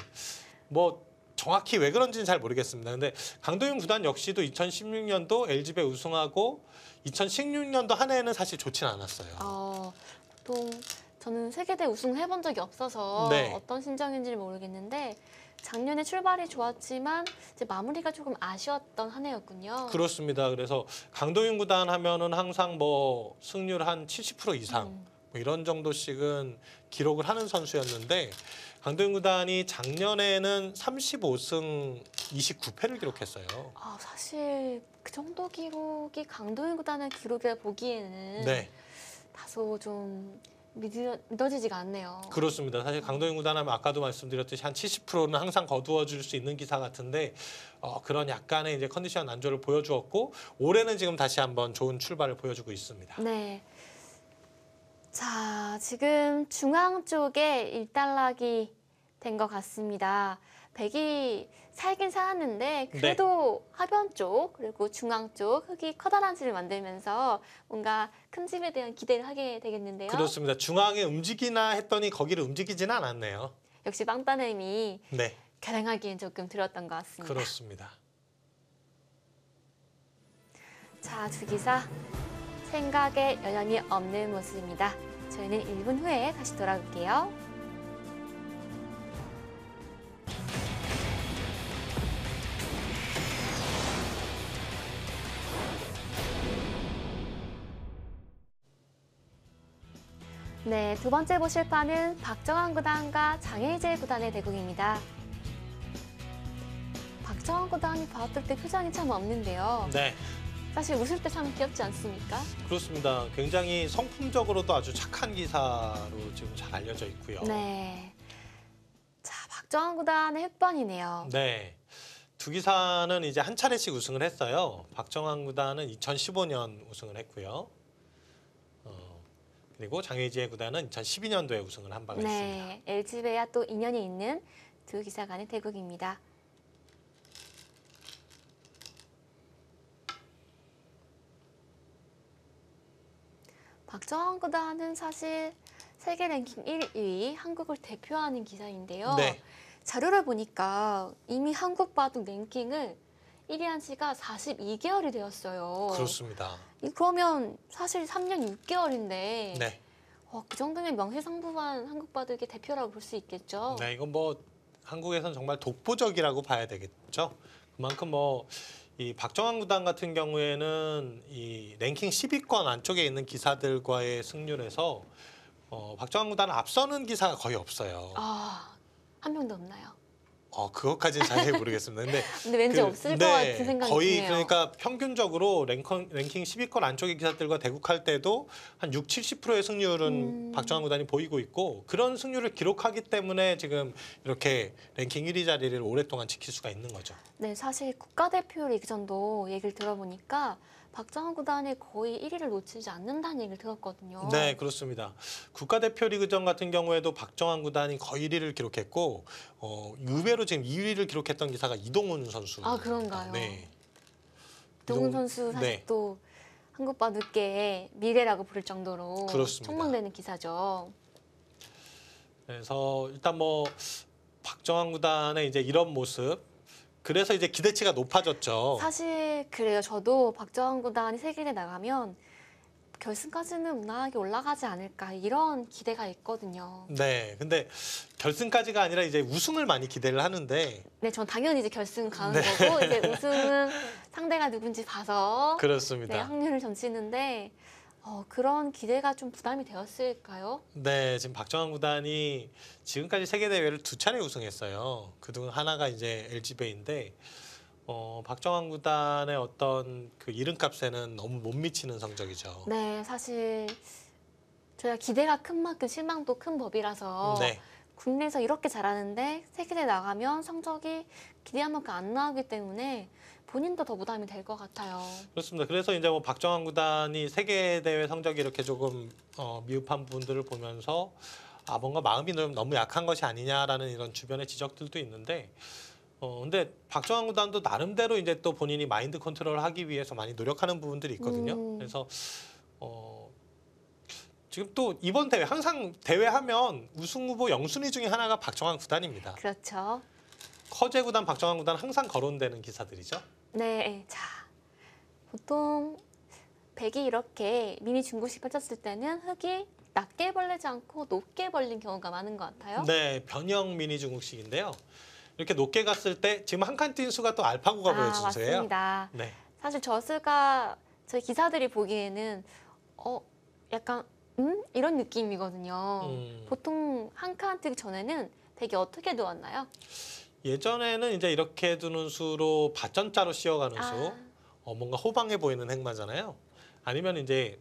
뭐 정확히 왜 그런지는 잘 모르겠습니다. 근데 강도윤 구단 역시도 2016년도 LG배 우승하고 2016년도 한 해는 사실 좋진 않았어요. 보통 저는 세계대 우승 해본 적이 없어서 네. 어떤 심정인지 모르겠는데 작년에 출발이 좋았지만 이제 마무리가 조금 아쉬웠던 한 해였군요. 그렇습니다. 그래서 강도윤 구단 하면은 항상 뭐 승률 한 70% 이상 뭐 이런 정도씩은 기록을 하는 선수였는데, 강도윤 구단이 작년에는 35승 29패를 기록했어요. 사실 그 정도 기록이 강도윤 구단의 기록이라 보기에는 네, 다소 좀 믿어지지가 않네요. 그렇습니다. 사실 강도윤 구단 하면 아까도 말씀드렸듯이 한 70%는 항상 거두어줄 수 있는 기사 같은데, 그런 약간의 이제 컨디션 난조를 보여주었고, 올해는 지금 다시 한번 좋은 출발을 보여주고 있습니다. 네. 자, 지금 중앙 쪽에 일단락이 된 것 같습니다. 백이 살긴 살았는데 그래도 하변 쪽 그리고 중앙 쪽 흙이 커다란 집을 만들면서 뭔가 큰 집에 대한 기대를 하게 되겠는데요. 그렇습니다. 중앙에 움직이나 했더니 거기를 움직이지는 않았네요. 역시 빵따님이 네, 겨냥하기엔 조금 들었던 것 같습니다. 그렇습니다. 자, 두 기사 생각에 여념이 없는 모습입니다. 저희는 1분 후에 다시 돌아올게요. 네, 두 번째 보실 판은 박정환 구단과 장혜재 구단의 대국입니다. 박정환 구단이 봤을 때 표정이 참 없는데요. 네, 사실 웃을 때 참 귀엽지 않습니까? 그렇습니다. 굉장히 성품적으로도 아주 착한 기사로 지금 잘 알려져 있고요. 네. 자, 박정환 구단의 흑번이네요. 네. 두 기사는 이제 한 차례씩 우승을 했어요. 박정환 구단은 2015년 우승을 했고요. 그리고 장혜지혜 구단은 2012년도에 우승을 한 바가 있습니다. 네, LG배와 또 인연이 있는 두 기사 간의 대국입니다. 박정환 구단은 사실 세계 랭킹 1위 한국을 대표하는 기사인데요. 네, 자료를 보니까 이미 한국 바둑 랭킹을 1위 한 지가 42개월이 되었어요. 그렇습니다. 그러면 사실 3년 6개월인데 네, 그 정도면 명실상부한 한국 바둑의 대표라고 볼 수 있겠죠. 네, 이건 뭐 한국에선 정말 독보적이라고 봐야 되겠죠. 그만큼 뭐 이 박정환 구단 같은 경우에는 이 랭킹 10위권 안쪽에 있는 기사들과의 승률에서 박정환 구단을 앞서는 기사가 거의 없어요. 한 명도 없나요? 그것까지는 자세히 모르겠습니다. 근데 왠지 없을 것 같은 생각이 거의 드네요. 그러니까 평균적으로 랭킹 10위권 안쪽의 기사들과 대국할 때도 한 6, 70%의 승률은 박정환 구단이 보이고 있고, 그런 승률을 기록하기 때문에 지금 이렇게 랭킹 1위 자리를 오랫동안 지킬 수가 있는 거죠. 네, 사실 국가대표 리그전도 얘기를 들어보니까 박정환 구단이 거의 1위를 놓치지 않는다는 얘기를 들었거든요. 네, 그렇습니다. 국가대표 리그전 같은 경우에도 박정환 구단이 거의 1위를 기록했고, 의외로 지금 2위를 기록했던 기사가 이동훈 선수. 그런가요? 네. 이동훈 선수 사실 네. 또 한국 바둑계의 미래라고 부를 정도로 그렇습니다. 촉망되는 기사죠. 그래서 일단 뭐 박정환 구단의 이제 이런 모습, 그래서 이제 기대치가 높아졌죠. 사실 그래요. 저도 박정환 구단이 세계에 나가면 결승까지는 무난하게 올라가지 않을까 이런 기대가 있거든요. 네, 근데 결승까지가 아니라 이제 우승을 많이 기대를 하는데. 네, 전 당연히 이제 결승 가는 네. 거고 이제 우승은 상대가 누군지 봐서 그렇습니다. 네, 확률을 점치는데 그런 기대가 좀 부담이 되었을까요? 네, 지금 박정환 구단이 지금까지 세계 대회를 2차례 우승했어요. 그중 하나가 이제 LG배인데 박정환 구단의 어떤 그 이름값에는 너무 못 미치는 성적이죠. 네, 사실 저희가 기대가 큰 만큼 실망도 큰 법이라서 네. 국내에서 이렇게 잘하는데 세계대회 나가면 성적이 기대한 만큼 안 나오기 때문에 본인도 더 부담이 될 것 같아요. 그렇습니다. 그래서 이제 뭐 박정환 구단이 세계 대회 성적이 이렇게 조금 미흡한 부분들을 보면서 뭔가 마음이 너무 약한 것이 아니냐라는 이런 주변의 지적들도 있는데 근데 박정환 구단도 나름대로 이제 또 본인이 마인드 컨트롤을 하기 위해서 많이 노력하는 부분들이 있거든요. 그래서 지금 또 이번 대회 항상 대회하면 우승 후보 영순위 중에 하나가 박정환 구단입니다. 그렇죠. 커제 구단, 박정환 구단 항상 거론되는 기사들이죠. 네, 자 보통 백이 이렇게 미니 중국식 펼쳤을 때는 흙이 낮게 벌리지 않고 높게 벌린 경우가 많은 것 같아요. 네, 변형 미니 중국식인데요. 이렇게 높게 갔을 때 지금 한 칸 뛴 수가 또 알파고가 보여주세요. 맞습니다. 네, 사실 저수가 저희 기사들이 보기에는 약간 이런 느낌이거든요. 보통 한 칸 뛰기 전에는 백이 어떻게 두었나요? 예전에는 이제 이렇게 두는 수로 밭전자로 씌워가는 수, 뭔가 호방해 보이는 행마잖아요. 아니면 이제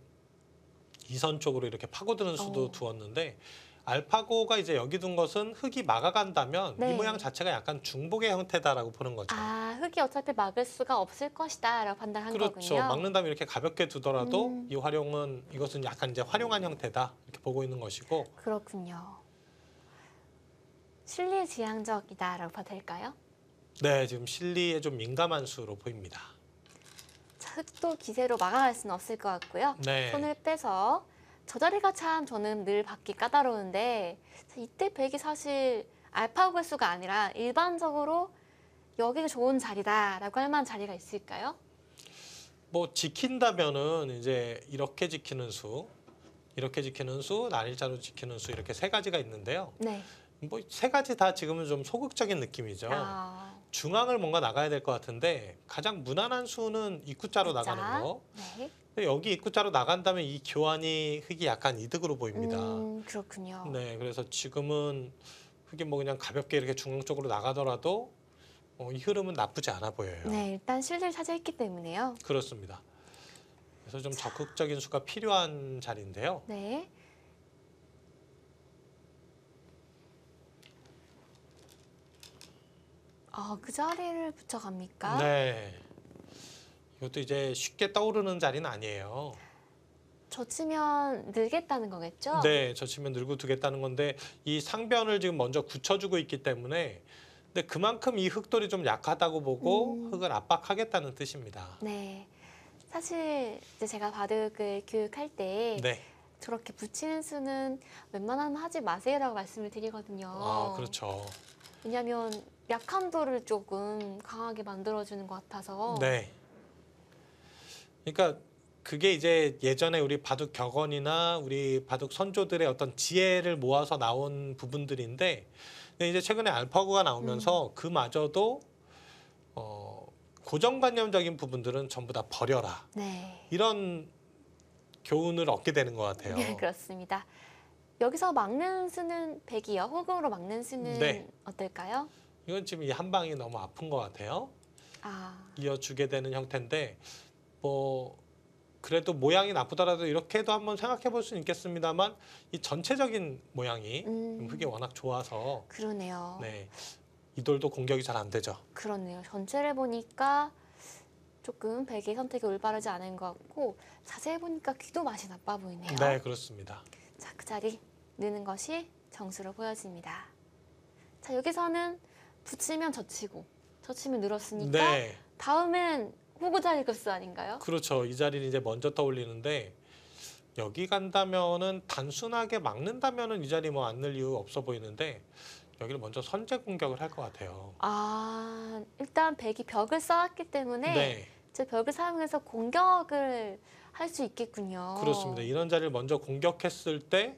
이선 쪽으로 이렇게 파고드는 수도 두었는데 알파고가 이제 여기 둔 것은 흙이 막아간다면 네. 이 모양 자체가 약간 중복의 형태다라고 보는 거죠. 흙이 어차피 막을 수가 없을 것이다라고 판단한 그렇죠. 거군요. 막는다면 이렇게 가볍게 두더라도 이것은 약간 이제 활용한 형태다 이렇게 보고 있는 것이고. 그렇군요. 실리지향적이다라고 봐도 될까요? 네, 지금 실리에 좀 민감한 수로 보입니다. 자, 흙도 기세로 막아갈 수는 없을 것 같고요. 네. 손을 빼서 저 자리가 참 저는 늘 받기 까다로운데 이때 백이 사실 알파고 수가 아니라 일반적으로 여기가 좋은 자리다라고 할 만한 자리가 있을까요? 뭐 지킨다면은 이제 이렇게 지키는 수, 날일자로 지키는 수 이렇게 세 가지가 있는데요. 네. 뭐 세 가지 다 지금은 좀 소극적인 느낌이죠. 중앙을 뭔가 나가야 될 것 같은데 가장 무난한 수는 입구자로 나가는 거. 네. 근데 여기 입구자로 나간다면 이 교환이 흙이 약간 이득으로 보입니다. 그렇군요. 네, 그래서 지금은 흙이 뭐 그냥 가볍게 이렇게 중앙 쪽으로 나가더라도 이 흐름은 나쁘지 않아 보여요. 네, 일단 실리를 차지했기 때문에요. 그렇습니다. 그래서 좀 적극적인 수가 필요한 자리인데요. 네. 그 자리를 붙여갑니까? 네. 이것도 이제 쉽게 떠오르는 자리는 아니에요. 젖히면 늘겠다는 거겠죠? 네, 젖히면 늘고 두겠다는 건데 이 상변을 지금 먼저 굳혀주고 있기 때문에 근데 그만큼 이 흙돌이 좀 약하다고 보고 흙을 압박하겠다는 뜻입니다. 네. 사실 이제 제가 바둑을 교육할 때 네. 저렇게 붙이는 수는 웬만하면 하지 마세요라고 말씀을 드리거든요. 그렇죠. 왜냐하면 약함도를 조금 강하게 만들어주는 것 같아서. 네. 그러니까 그게 이제 예전에 우리 바둑 격언이나 우리 바둑 선조들의 어떤 지혜를 모아서 나온 부분들인데 근데 이제 최근에 알파고가 나오면서 그마저도 고정관념적인 부분들은 전부 다 버려라. 네. 이런 교훈을 얻게 되는 것 같아요. 네, 그렇습니다. 여기서 막는 수는 백이요. 호응으로 막는 수는 네. 어떨까요? 이건 지금 이 한 방이 너무 아픈 것 같아요. 이어주게 되는 형태인데 뭐 그래도 모양이 나쁘더라도 이렇게도 한번 생각해 볼 수는 있겠습니다만 이 전체적인 모양이 흙이 워낙 좋아서 그러네요. 네, 이 돌도 공격이 잘 안 되죠. 그렇네요. 전체를 보니까 조금 백의 선택이 올바르지 않은 것 같고 자세히 보니까 귀도 맛이 나빠 보이네요. 네, 그렇습니다. 자, 그 자리 느는 것이 정수로 보여집니다. 자, 여기서는 붙이면 젖히고 젖히면 늘었으니까 네, 다음엔 호구 자리 급수 아닌가요? 그렇죠. 이 자리를 이제 먼저 떠올리는데 여기 간다면은 단순하게 막는다면은 이 자리 뭐 안 늘 이유 없어 보이는데 여기를 먼저 선제 공격을 할 것 같아요. 일단 백이 벽을 쌓았기 때문에 네, 제 벽을 사용해서 공격을 할 수 있겠군요. 그렇습니다. 이런 자리를 먼저 공격했을 때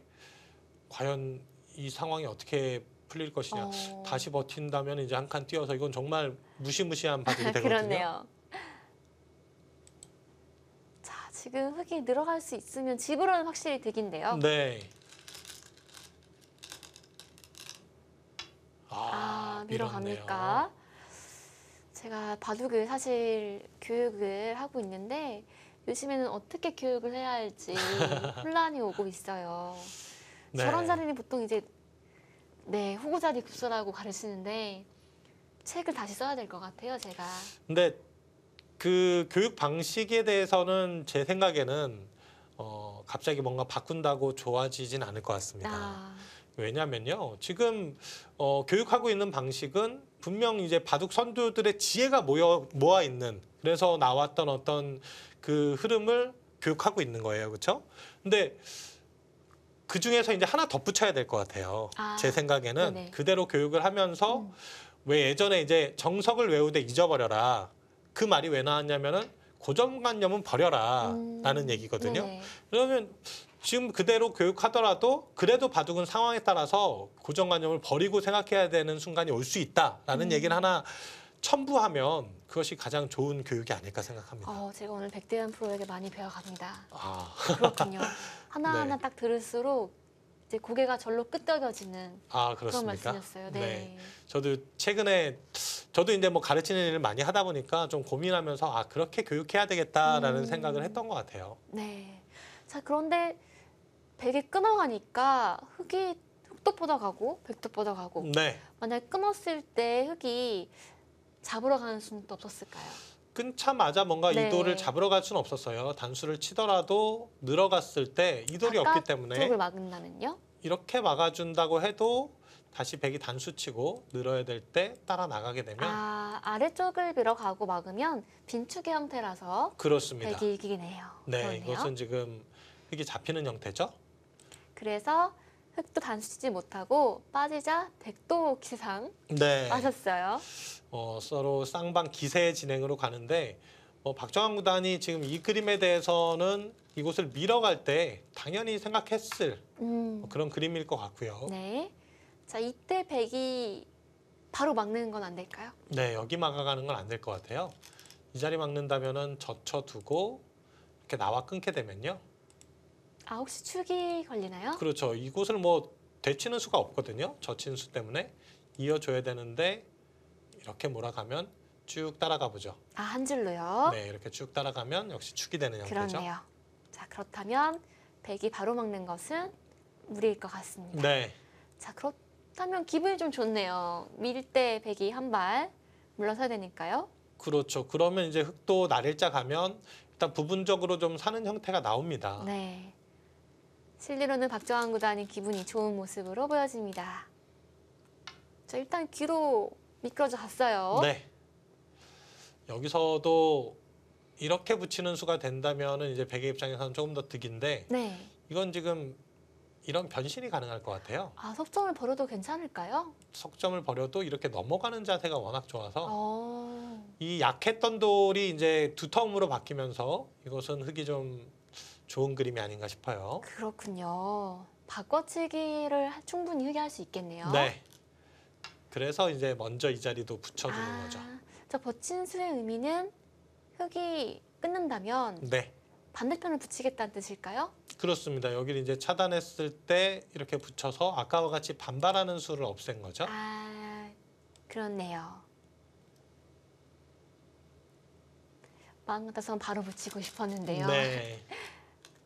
과연 이 상황이 어떻게 풀릴 것이냐. 다시 버틴다면 이제 한 칸 뛰어서 이건 정말 무시무시한 바둑이 되거든요. 그렇네요. 자, 지금 흙이 늘어갈 수 있으면 집으로는 확실히 득인데요. 네. 밀어갔네요. 밀어갑니까? 제가 바둑을 사실 교육을 하고 있는데 요즘에는 어떻게 교육을 해야 할지 혼란이 오고 있어요. 네. 저런 자리는 보통 이제 네, 후구자리 급소라고 가르치는데 책을 다시 써야 될 것 같아요, 제가. 근데 그 교육 방식에 대해서는 제 생각에는 갑자기 뭔가 바꾼다고 좋아지진 않을 것 같습니다. 아, 왜냐면요, 지금 교육하고 있는 방식은 분명 이제 바둑 선두들의 지혜가 모아 있는, 그래서 나왔던 어떤 그 흐름을 교육하고 있는 거예요, 그렇죠? 근데 그 중에서 이제 하나 덧붙여야 될 것 같아요. 아, 제 생각에는 네네. 그대로 교육을 하면서 음. 왜 예전에 이제 정석을 외우되 잊어버려라, 그 말이 왜 나왔냐면은 고정관념은 버려라라는 얘기거든요. 네네. 그러면 지금 그대로 교육하더라도 그래도 바둑은 상황에 따라서 고정관념을 버리고 생각해야 되는 순간이 올 수 있다라는 얘기를 하나 첨부하면 그것이 가장 좋은 교육이 아닐까 생각합니다. 제가 오늘 백대현 프로에게 많이 배워갑니다. 아, 그렇군요. 하나하나 네. 딱 들을수록 이제 고개가 절로 끄덕여지는 그런 그렇습니까? 말씀이었어요. 네. 네. 저도 최근에 저도 이제 뭐 가르치는 일을 많이 하다 보니까 좀 고민하면서 그렇게 교육해야 되겠다라는 생각을 했던 것 같아요. 네. 자, 그런데 백이 끊어가니까 흑도 뻗어가고 백도 뻗어가고 네. 만약 끊었을 때 흑이 잡으러 가는 수는 또 없었을까요? 끊자마자 뭔가 네. 이도를 잡으러 갈 수는 없었어요. 단수를 치더라도 늘어갔을 때 이돌이 없기 때문에 바깥쪽을 막는다면요? 이렇게 막아준다고 해도 다시 백이 단수 치고 늘어야 될 때 따라 나가게 되면 아래쪽을 밀어가고 막으면 빈축의 형태라서 그렇습니다. 백이 이기네요. 네, 그렇네요. 이것은 지금 흑이 잡히는 형태죠. 그래서 흑도 단수 치지 못하고 빠지자 백도 기상 네. 빠졌어요. 서로 쌍방 기세 진행으로 가는데 박정환 구단이 지금 이 그림에 대해서는 이곳을 밀어갈 때 당연히 생각했을 그런 그림일 것 같고요. 네. 자, 이때 백이 바로 막는 건 안 될까요? 네, 여기 막아가는 건 안 될 것 같아요. 이 자리 막는다면은 젖혀두고 이렇게 나와 끊게 되면요. 혹시 축이 걸리나요? 그렇죠. 이곳을 뭐 되치는 수가 없거든요. 젖힌 수 때문에 이어줘야 되는데 이렇게 몰아가면 쭉 따라가 보죠. 한 줄로요? 네, 이렇게 쭉 따라가면 역시 축이 되는 형태죠. 그렇네요. 자, 그렇다면 백이 바로 막는 것은 무리일 것 같습니다. 네, 자, 그렇다면 기분이 좀 좋네요. 밀 때 백이 한 발 물러서야 되니까요. 그렇죠. 그러면 이제 흑도 날일자 가면 일단 부분적으로 좀 사는 형태가 나옵니다. 네. 실리로는 박정환 구단이 기분이 좋은 모습으로 보여집니다. 자, 일단 뒤로 미끄러져 갔어요. 네. 여기서도 이렇게 붙이는 수가 된다면은 이제 백의 입장에서는 조금 더 득인데 네. 이건 지금 이런 변신이 가능할 것 같아요. 석점을 버려도 괜찮을까요? 석점을 버려도 이렇게 넘어가는 자세가 워낙 좋아서 어, 이 약했던 돌이 이제 두텀으로 바뀌면서 이것은 흑이 좀 좋은 그림이 아닌가 싶어요. 그렇군요. 바꿔치기를 충분히 흑이 할 수 있겠네요. 네. 그래서 이제 먼저 이 자리도 붙여주는 거죠. 저 버친 수의 의미는 흑이 끊는다면 네. 반대편을 붙이겠다는 뜻일까요? 그렇습니다. 여기를 이제 차단했을 때 이렇게 붙여서 아까와 같이 반발하는 수를 없앤 거죠. 그렇네요. 마음 같아서는 바로 붙이고 싶었는데요. 네.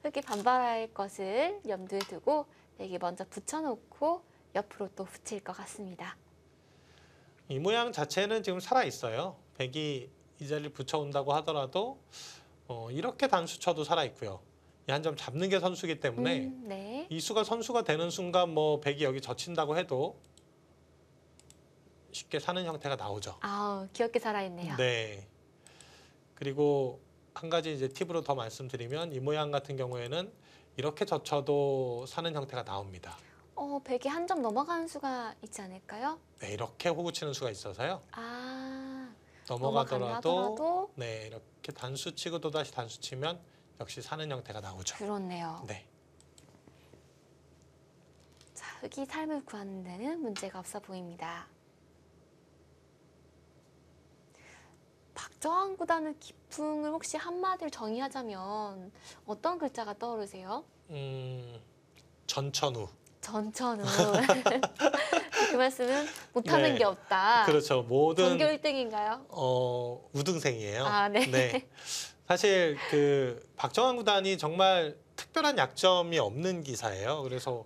흑이 반발할 것을 염두에 두고 여기 먼저 붙여놓고 옆으로 또 붙일 것 같습니다. 이 모양 자체는 지금 살아 있어요. 백이 이 자리를 붙여온다고 하더라도 이렇게 단수 쳐도 살아 있고요. 이 한 점 잡는 게 선수기 때문에 네. 이 수가 선수가 되는 순간 뭐 백이 여기 젖힌다고 해도 쉽게 사는 형태가 나오죠. 귀엽게 살아있네요. 네. 그리고 한 가지 이제 팁으로 더 말씀드리면 이 모양 같은 경우에는 이렇게 젖혀도 사는 형태가 나옵니다. 백이 한 점 넘어가는 수가 있지 않을까요? 네, 이렇게 호구 치는 수가 있어서요. 넘어간다 넘어가더라도 하더라도 네, 이렇게 단수 치고 또 다시 단수 치면 역시 사는 형태가 나오죠. 그렇네요. 네. 자, 흑이 삶을 구하는 데는 문제가 없어 보입니다. 박정환 구단의 기풍을 혹시 한마디로 정의하자면 어떤 글자가 떠오르세요? 전천후. 전천후. 그 말씀은 못하는 네. 게 없다. 그렇죠. 모든 전교 1등인가요? 우등생이에요. 아, 네. 사실 그 박정환 구단이 정말 특별한 약점이 없는 기사예요. 그래서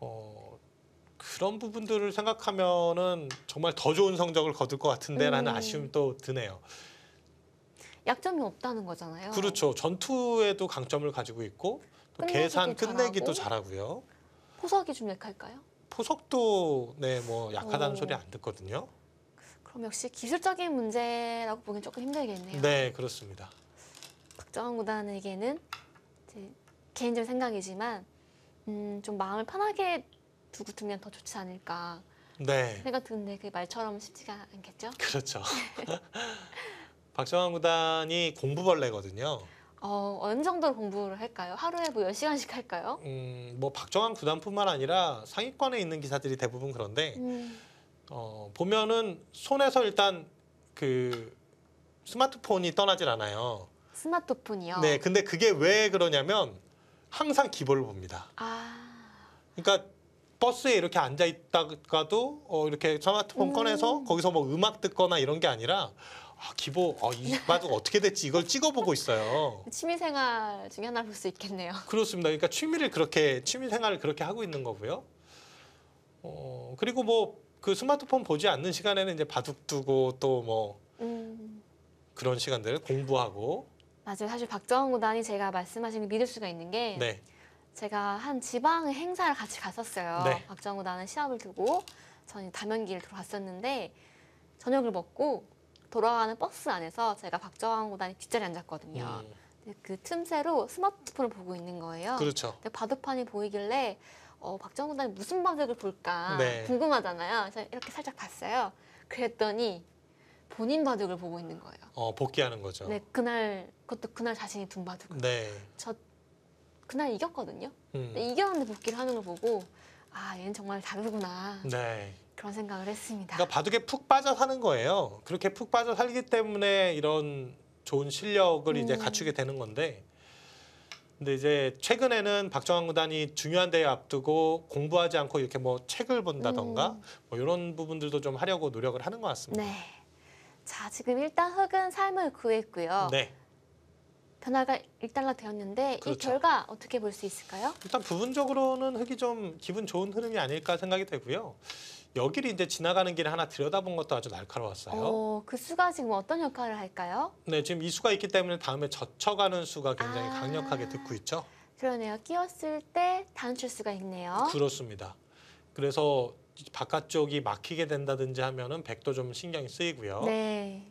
어, 그런 부분들을 생각하면은 정말 더 좋은 성적을 거둘 것 같은데라는 아쉬움도 드네요. 약점이 없다는 거잖아요. 그렇죠. 전투에도 강점을 가지고 있고 또 계산 끝내기도 잘하고요. 포석이 좀 약할까요? 포석도 뭐 약하다는 소리 안 듣거든요. 그럼 역시 기술적인 문제라고 보긴 조금 힘들겠네요. 네, 그렇습니다. 박정환 구단에게는 이제 개인적인 생각이지만 좀 마음을 편하게 두고 두면 더 좋지 않을까 네, 생각 드는데 그 말처럼 쉽지가 않겠죠? 그렇죠. 박정환 구단이 공부벌레거든요. 어느 정도로 공부를 할까요? 하루에 뭐 10시간씩 할까요? 뭐 박정환 구단뿐만 아니라 상위권에 있는 기사들이 대부분 그런데 보면은 손에서 일단 그 스마트폰이 떠나질 않아요. 스마트폰이요? 네, 근데 그게 왜 그러냐면 항상 기보를 봅니다. 그러니까 버스에 이렇게 앉아 있다가도 이렇게 스마트폰 꺼내서 거기서 뭐 음악 듣거나 이런 게 아니라 기보 이 바둑 어떻게 됐지 이걸 찍어보고 있어요. 취미생활 중에 하나를 볼 수 있겠네요. 그렇습니다. 그러니까 취미 생활을 그렇게 하고 있는 거고요. 그리고 뭐 그 스마트폰 보지 않는 시간에는 이제 바둑 두고 또 뭐 그런 시간들 공부하고. 맞아요. 사실 박정환 구단이 제가 말씀하신 게 믿을 수가 있는 게 네. 제가 한 지방 행사를 같이 갔었어요. 네. 박정환 구단은 시합을 두고 저는 담연기를 들어갔었는데 저녁을 먹고 돌아가는 버스 안에서 제가 박정환 구단이 뒷자리에 앉았거든요. 그 틈새로 스마트폰을 보고 있는 거예요. 그렇죠. 근데 바둑판이 보이길래 박정환 구단이 무슨 바둑을 볼까 네. 궁금하잖아요. 그래서 이렇게 살짝 봤어요. 그랬더니 본인 바둑을 보고 있는 거예요. 복귀하는 거죠. 네, 그것도 그날 자신이 둔 바둑을. 네. 저 그날 이겼거든요. 근데 이겼는데 복귀를 하는 걸 보고 얘는 정말 다르구나. 네. 그런 생각을 했습니다. 그러니까 바둑에 푹 빠져 사는 거예요. 그렇게 푹 빠져 살기 때문에 이런 좋은 실력을 이제 갖추게 되는 건데, 근데 이제 최근에는 박정환 구단이 중요한 대회 앞두고 공부하지 않고 이렇게 뭐 책을 본다던가 뭐 이런 부분들도 좀 하려고 노력을 하는 것 같습니다. 네. 자, 지금 일단 흑은 삶을 구했고요. 네. 변화가 일단락되었는데 그렇죠. 이 결과 어떻게 볼 수 있을까요? 일단 부분적으로는 흑이 좀 기분 좋은 흐름이 아닐까 생각이 되고요. 여기를 이제 지나가는 길에 하나 들여다본 것도 아주 날카로웠어요. 그 수가 지금 어떤 역할을 할까요? 네, 지금 이 수가 있기 때문에 다음에 젖혀가는 수가 굉장히 강력하게 듣고 있죠. 그러네요. 끼웠을 때 단출 수가 있네요. 그렇습니다. 그래서 바깥쪽이 막히게 된다든지 하면은 백도 좀 신경이 쓰이고요. 네.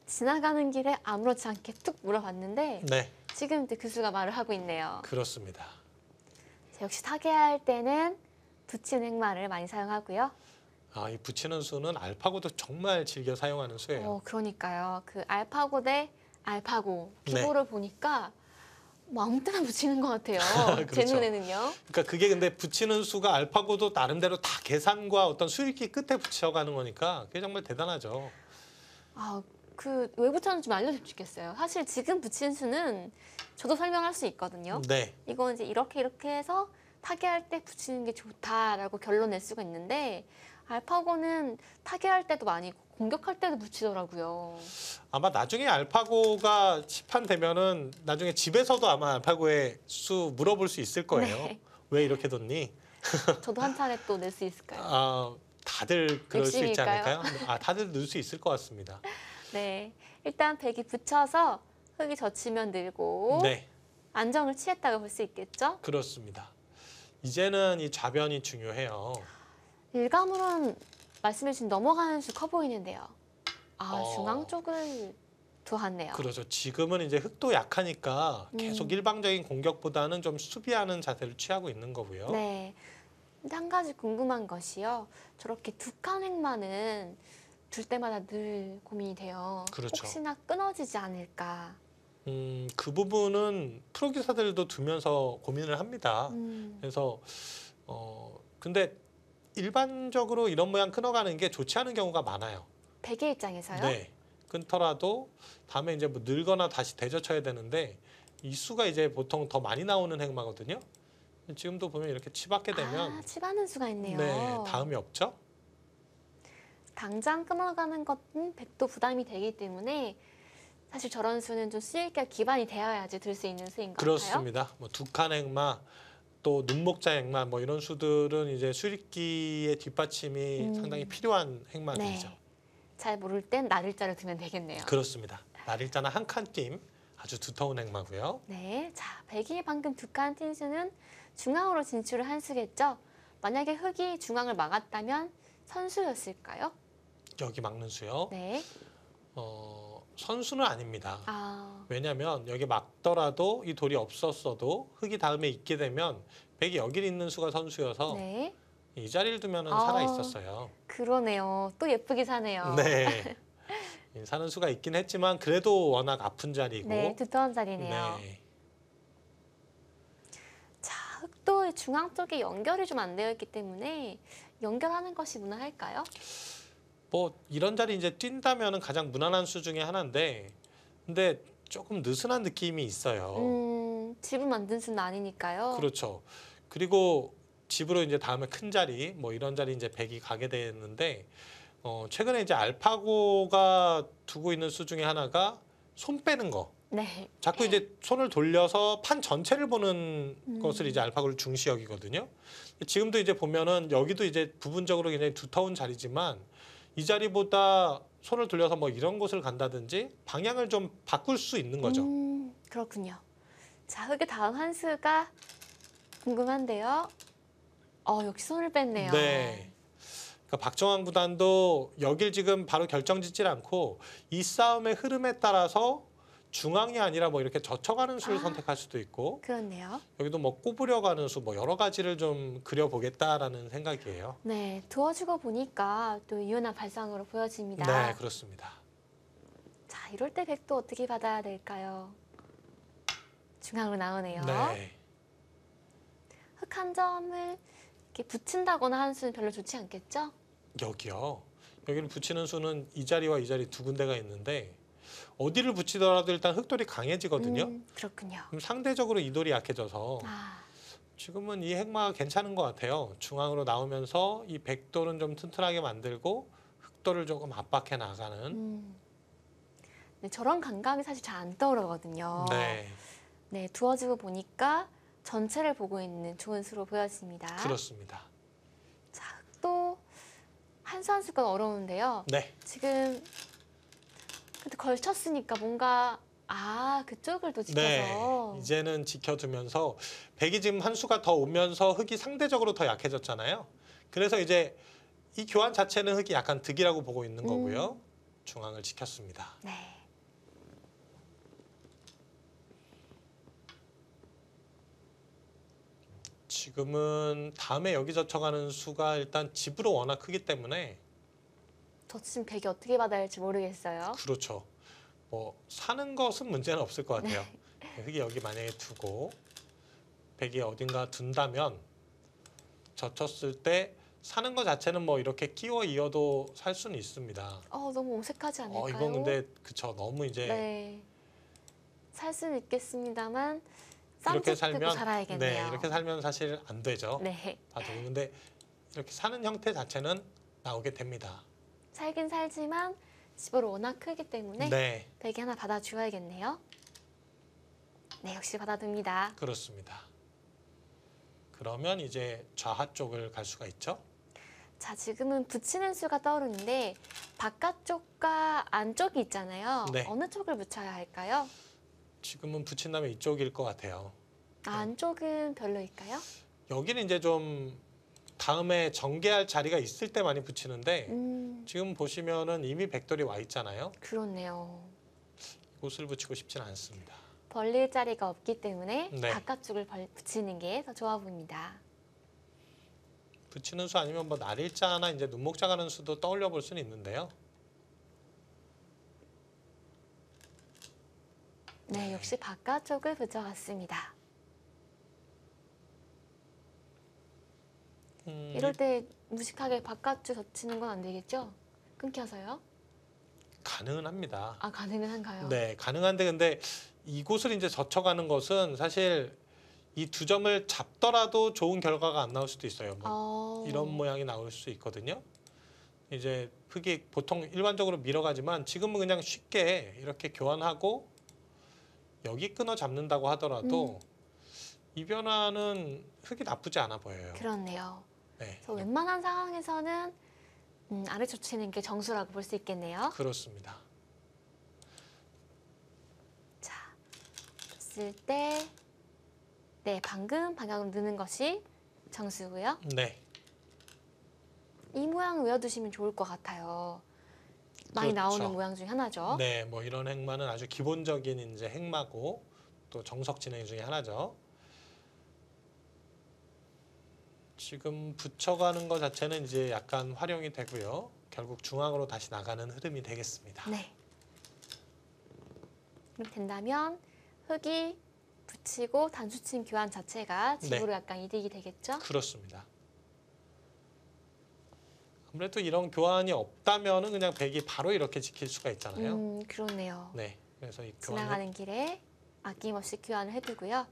지나가는 길에 아무렇지 않게 툭 물어봤는데 네, 지금 그 수가 말을 하고 있네요. 그렇습니다. 역시 타개할 때는 붙이는 행마를 많이 사용하고요. 이 붙이는 수는 알파고도 정말 즐겨 사용하는 수예요. 그러니까요. 그 알파고 대 알파고 네. 기보를 보니까 뭐 아무 때나 붙이는 것 같아요. 제 그렇죠. 눈에는요. 그러니까 그게 근데 붙이는 수가 알파고도 나름대로 다 계산과 어떤 수익기 끝에 붙여가는 거니까 그게 정말 대단하죠. 그 왜 붙였는지 좀 알려주면 좋겠어요. 사실 지금 붙인 수는 저도 설명할 수 있거든요. 네, 이건 이제 이렇게 해서 타개할 때 붙이는 게 좋다라고 결론 낼 수가 있는데 알파고는 타개할 때도 많이 공격할 때도 붙이더라고요. 아마 나중에 알파고가 시판되면은 나중에 집에서도 아마 알파고의 수 물어볼 수 있을 거예요. 네. 왜 이렇게 뒀니? 저도 한 차례 또 낼 수 있을까요? 다들 그럴 수 있지 욕심일까요? 않을까요? 다들 넣을 수 있을 것 같습니다. 네, 일단 백이 붙여서 흙이 젖히면 늘고 네, 안정을 취했다고 볼 수 있겠죠? 그렇습니다. 이제는 이 좌변이 중요해요. 일감으로는 말씀해 주신 넘어가는 수 커 보이는데요. 중앙 쪽을 두었네요. 그렇죠. 지금은 이제 흙도 약하니까 계속 일방적인 공격보다는 좀 수비하는 자세를 취하고 있는 거고요. 네. 근데 한 가지 궁금한 것이요. 저렇게 두 칸 행만은 둘 때마다 늘 고민이 돼요. 그렇죠. 혹시나 끊어지지 않을까. 그 부분은 프로 기사들도 두면서 고민을 합니다. 그래서 근데 일반적으로 이런 모양 끊어가는 게 좋지 않은 경우가 많아요. 백의 입장에서요? 네. 끊더라도 다음에 이제 뭐 늘거나 다시 되젖혀야 되는데 이 수가 이제 보통 더 많이 나오는 행마거든요. 지금도 보면 이렇게 치받게 되면 치받는 수가 있네요. 네, 다음이 없죠? 당장 끊어가는 것은 백도 부담이 되기 때문에 사실 저런 수는 좀 수익과 기반이 되어야지 들 수 있는 수인 것 같아요. 그렇습니다. 뭐 두 칸 행마, 또 눈목자 행마 뭐 이런 수들은 이제 수익기의 뒷받침이 상당히 필요한 행마들이죠. 네. 잘 모를 땐 날일자를 두면 되겠네요. 그렇습니다. 날일자나 한 칸 띄임 아주 두터운 행마고요. 네, 자, 백이 방금 두 칸 띈 수는 중앙으로 진출을 한 수겠죠. 만약에 흑이 중앙을 막았다면 선수였을까요? 여기 막는 수요. 네. 선수는 아닙니다. 아, 왜냐하면 여기 막더라도 이 돌이 없었어도 흑이 다음에 있게 되면 백이 여기 있는 수가 선수여서 네. 이 자리를 두면 아. 살아 있었어요. 그러네요. 또 예쁘게 사네요. 네. 사는 수가 있긴 했지만 그래도 워낙 아픈 자리고. 네, 두터운 자리네요. 네. 자, 흑도 중앙 쪽에 연결이 좀 안 되어 있기 때문에 연결하는 것이 무난할까요? 뭐 이런 자리 이제 뛴다면은 가장 무난한 수 중에 하나인데, 근데 조금 느슨한 느낌이 있어요. 집을 만든 수는 아니니까요. 그렇죠. 그리고 집으로 이제 다음에 큰 자리, 뭐 이런 자리 이제 백이 가게 되는데, 최근에 이제 알파고가 두고 있는 수 중에 하나가 손 빼는 거. 네. 자꾸 이제 손을 돌려서 판 전체를 보는 것을 이제 알파고를 중시 여기거든요. 지금도 이제 보면은 여기도 이제 부분적으로 굉장히 두터운 자리지만 이 자리보다 손을 돌려서 뭐 이런 곳을 간다든지 방향을 좀 바꿀 수 있는 거죠. 그렇군요. 자, 흑의 다음 한 수가 궁금한데요. 역시 손을 뺐네요. 네. 그러니까 박정환 구단도 여길 지금 바로 결정짓질 않고 이 싸움의 흐름에 따라서 중앙이 아니라 뭐 이렇게 젖혀가는 수를 선택할 수도 있고, 그렇네요. 여기도 뭐 꼬부려가는 수 뭐 여러 가지를 좀 그려보겠다라는 생각이에요. 네, 두어주고 보니까 또 유연한 발상으로 보여집니다. 네, 그렇습니다. 자, 이럴 때 백도 어떻게 받아야 될까요? 중앙으로 나오네요. 네. 흑 한 점을 이렇게 붙인다거나 하는 수는 별로 좋지 않겠죠? 여기요. 여기를 붙이는 수는 이 자리와 이 자리 두 군데가 있는데 어디를 붙이더라도 일단 흑돌이 강해지거든요. 그렇군요. 그럼 상대적으로 이 돌이 약해져서 아, 지금은 이 행마가 괜찮은 것 같아요. 중앙으로 나오면서 이 백돌은 좀 튼튼하게 만들고 흑돌을 조금 압박해 나가는. 네, 저런 감각이 사실 잘 안 떠오르거든요. 네, 네, 두어주고 보니까 전체를 보고 있는 좋은 수로 보였습니다. 그렇습니다. 자, 흑도 한 수 한 수가 어려운데요. 네, 지금 근데 걸쳤으니까 뭔가 그쪽을 또 지켜서 네. 이제는 지켜두면서 백이 지금 한 수가 더 오면서 흑이 상대적으로 더 약해졌잖아요. 그래서 이제 이 교환 자체는 흑이 약간 득이라고 보고 있는 거고요. 중앙을 지켰습니다. 네. 지금은 다음에 여기 젖혀가는 수가 일단 집으로 워낙 크기 때문에 저 지금 백이 어떻게 받아야 할지 모르겠어요. 그렇죠. 뭐 사는 것은 문제는 없을 것 같아요. 흑이 여기 만약에 두고 백이 어딘가 둔다면 젖혔을 때 사는 것 자체는 뭐 이렇게 끼워 이어도 살 수는 있습니다. 너무 어색하지 않을까요? 이건 근데 그쵸, 너무 이제 네. 살 수는 있겠습니다만 이렇게 쌈짓 뜨고 살아야겠네요. 네, 이렇게 살면 사실 안 되죠. 네. 봐도. 근데 이렇게 사는 형태 자체는 나오게 됩니다. 살긴 살지만 집으로 워낙 크기 때문에 네, 백이 하나 받아주어야겠네요. 네, 역시 받아둡니다. 그렇습니다. 그러면 이제 좌하 쪽을 갈 수가 있죠. 자, 지금은 붙이는 수가 떠오르는데 바깥쪽과 안쪽이 있잖아요. 네. 어느 쪽을 붙여야 할까요? 지금은 붙인다면 이쪽일 것 같아요. 안쪽은 별로일까요? 여기는 이제 좀 다음에 전개할 자리가 있을 때 많이 붙이는데 지금 보시면은 이미 백돌이 와 있잖아요. 그렇네요. 이곳을 붙이고 싶지는 않습니다. 벌릴 자리가 없기 때문에 네. 바깥쪽을 붙이는 게 더 좋아 보입니다. 붙이는 수 아니면 뭐 날일자나 이제 눈목자 가는 수도 떠올려 볼 수는 있는데요. 네, 역시 바깥쪽을 붙여갔습니다. 이럴 때 무식하게 바깥쪽 젖히는 건 안 되겠죠? 끊겨서요? 가능은 합니다. 가능은 한가요? 네, 가능한데 근데 이곳을 이제 젖혀가는 것은 사실 이 두 점을 잡더라도 좋은 결과가 안 나올 수도 있어요. 뭐 어. 이런 모양이 나올 수 있거든요. 이제 흙이 보통 일반적으로 밀어가지만 지금은 그냥 쉽게 이렇게 교환하고 여기 끊어 잡는다고 하더라도 이 변화는 흙이 나쁘지 않아 보여요. 그렇네요. 네, 그래서 웬만한 상황에서는 아래쪽 치는 게 정수라고 볼 수 있겠네요. 그렇습니다. 자, 됐을 때, 네, 방금 방향으로 넣는 것이 정수고요. 네, 이 모양을 외워두시면 좋을 것 같아요. 많이 그렇죠. 나오는 모양 중에 하나죠. 네, 뭐 이런 행마는 아주 기본적인 이제 행마고 또 정석 진행 중에 하나죠. 지금 붙여가는 것 자체는 이제 약간 활용이 되고요. 결국 중앙으로 다시 나가는 흐름이 되겠습니다. 네. 이렇게 된다면 흙이 붙이고 단수침 교환 자체가 집으로 약간 이득이 되겠죠? 그렇습니다. 아무래도 이런 교환이 없다면은 그냥 백이 바로 이렇게 지킬 수가 있잖아요. 그렇네요. 네, 그래서 이 교환을 지나가는 길에 아낌없이 교환을 해두고요.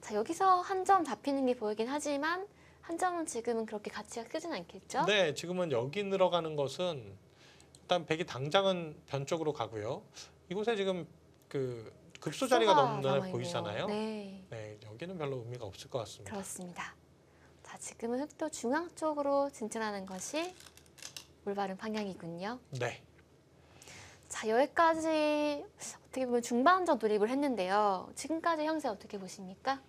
자, 여기서 한 점 잡히는 게 보이긴 하지만 한 점은 지금은 그렇게 가치가 크진 않겠죠? 네, 지금은 여기 늘어가는 것은 일단 백이 당장은 변 쪽으로 가고요. 이곳에 지금 그 급소 자리가 너무 눈에 남아있네요. 보이잖아요. 네, 네, 여기는 별로 의미가 없을 것 같습니다. 그렇습니다. 자, 지금은 흙도 중앙 쪽으로 진출하는 것이 올바른 방향이군요. 네, 자, 여기까지 어떻게 보면 중반전 돌입을 했는데요. 지금까지 형세 어떻게 보십니까?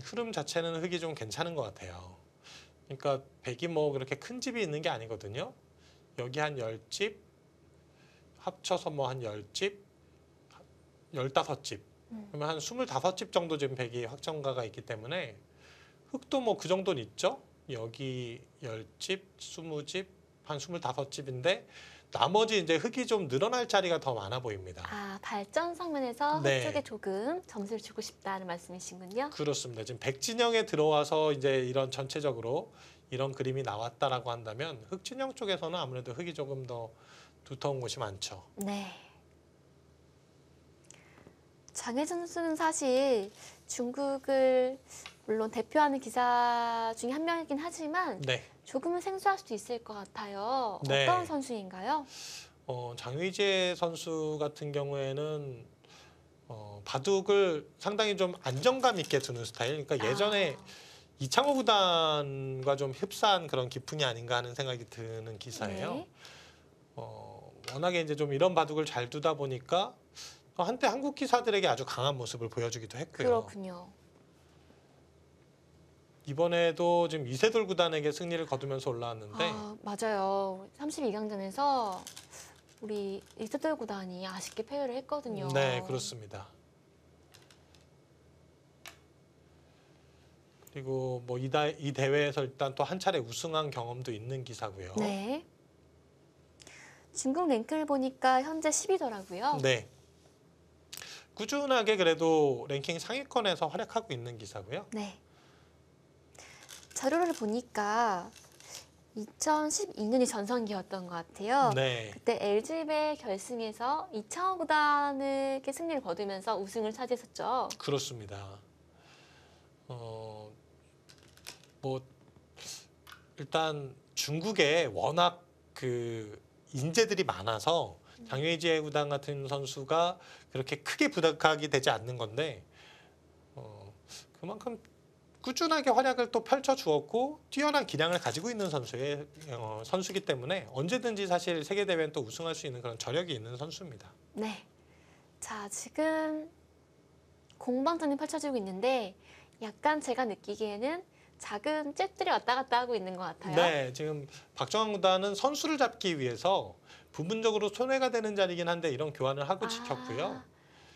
흐름 자체는 흙이 좀 괜찮은 것 같아요. 그러니까 백이 뭐 그렇게 큰 집이 있는 게 아니거든요. 여기 한 10집, 합쳐서 뭐 한 10집, 15집, 그러면 한 25집 정도 지금 백이 확정가가 있기 때문에 흙도 뭐 그 정도는 있죠. 여기 10집, 20집, 한 25집인데 나머지 이제 흙이 좀 늘어날 자리가 더 많아 보입니다. 아, 발전성 면에서 네. 흙 쪽에 조금 점수를 주고 싶다는 말씀이신군요. 그렇습니다. 지금 백진영에 들어와서 이제 이런 전체적으로 이런 그림이 나왔다라고 한다면 흑진영 쪽에서는 아무래도 흙이 조금 더 두터운 곳이 많죠. 네. 장혜진 선수는 사실 중국을 물론 대표하는 기사 중에 한 명이긴 하지만 네. 조금은 생소할 수도 있을 것 같아요. 네. 어떤 선수인가요? 장의재 선수 같은 경우에는 바둑을 상당히 좀 안정감 있게 두는 스타일. 그러니까 예전에 이창호 구단과 좀 흡사한 그런 기풍이 아닌가 하는 생각이 드는 기사예요. 네. 워낙에 이제 좀 이런 바둑을 잘 두다 보니까 한때 한국 기사들에게 아주 강한 모습을 보여주기도 했고요. 그렇군요. 이번에도 지금 이세돌 구단에게 승리를 거두면서 올라왔는데 아, 맞아요. 32강전에서 우리 이세돌 구단이 아쉽게 패배를 했거든요. 네, 그렇습니다. 그리고 뭐 이 대회에서 일단 또 한 차례 우승한 경험도 있는 기사고요. 네. 중국 랭킹을 보니까 현재 10위더라고요. 네. 꾸준하게 그래도 랭킹 상위권에서 활약하고 있는 기사고요. 네. 자료를 보니까 2012년이 전성기였던 것 같아요. 네. 그때 LG배 결승에서 이창호 구단에게 승리를 거두면서 우승을 차지했었죠. 그렇습니다. 뭐 일단 중국에 워낙 그 인재들이 많아서 장외지혜 구단 같은 선수가 그렇게 크게 부각하게 되지 않는 건데 그만큼 꾸준하게 활약을 또 펼쳐 주었고 뛰어난 기량을 가지고 있는 선수기 때문에 언제든지 사실 세계 대회는 또 우승할 수 있는 그런 저력이 있는 선수입니다. 네. 자, 지금 공방전이 펼쳐지고 있는데 약간 제가 느끼기에는 작은 잽들이 왔다 갔다 하고 있는 것 같아요. 네, 지금 박정환 구단은 선수를 잡기 위해서 부분적으로 손해가 되는 자리긴 한데 이런 교환을 하고 지켰고요.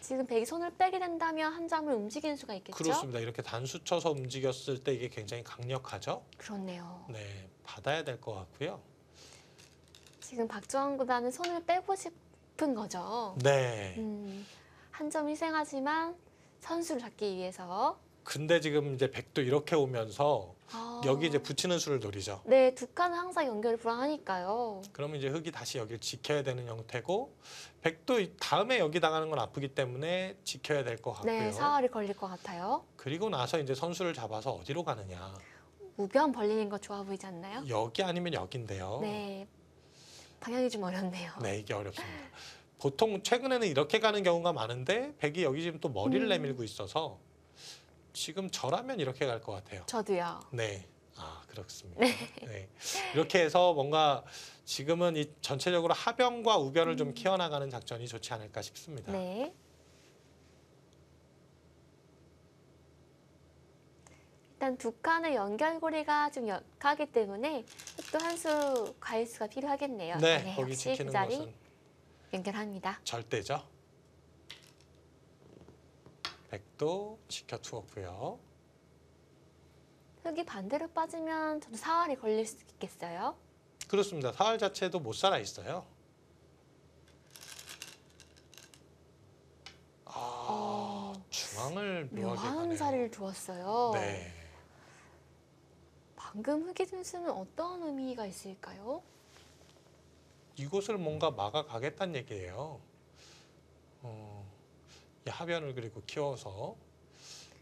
지금 백이 손을 빼게 된다면 한 점을 움직이는 수가 있겠죠? 그렇습니다. 이렇게 단수 쳐서 움직였을 때 이게 굉장히 강력하죠. 그렇네요. 네, 받아야 될 것 같고요. 지금 박정환 구단은 손을 빼고 싶은 거죠. 네. 한 점 희생하지만 선수를 잡기 위해서. 근데 지금 이제 백도 이렇게 오면서 여기 이제 붙이는 수를 노리죠. 네, 두 칸은 항상 연결이 불안하니까요. 그러면 이제 흙이 다시 여기를 지켜야 되는 형태고 백도 다음에 여기 나가는 건 아프기 때문에 지켜야 될 것 같고요. 네, 사활이 걸릴 것 같아요. 그리고 나서 이제 선수를 잡아서 어디로 가느냐. 우변 벌리는 거 좋아 보이지 않나요? 여기 아니면 여긴데요. 네, 방향이 좀 어렵네요. 네, 이게 어렵습니다. 보통 최근에는 이렇게 가는 경우가 많은데 백이 여기 지금 또 머리를 내밀고 있어서 지금 저라면 이렇게 갈 것 같아요. 저도요. 네. 아, 그렇습니다. 네. 이렇게 해서 뭔가 지금은 이 전체적으로 하변과 우변을 좀 키워나가는 작전이 좋지 않을까 싶습니다. 네. 일단 두 칸의 연결고리가 좀 약하기 때문에 또 한 수 과일수가 필요하겠네요. 네, 거기 역시 그 지키는 자리 것은 연결합니다. 절대죠. 백도 지켜두었고요. 흙이 반대로 빠지면 저도 사활이 걸릴 수 있겠어요. 그렇습니다. 사활 자체도 못 살아 있어요. 중앙을 묘하게 묘한 가네요. 자리를 두었어요. 네. 방금 흙의 준수는 어떤 의미가 있을까요? 이곳을 뭔가 막아가겠다는 얘기예요. 이 하변을 그리고 키워서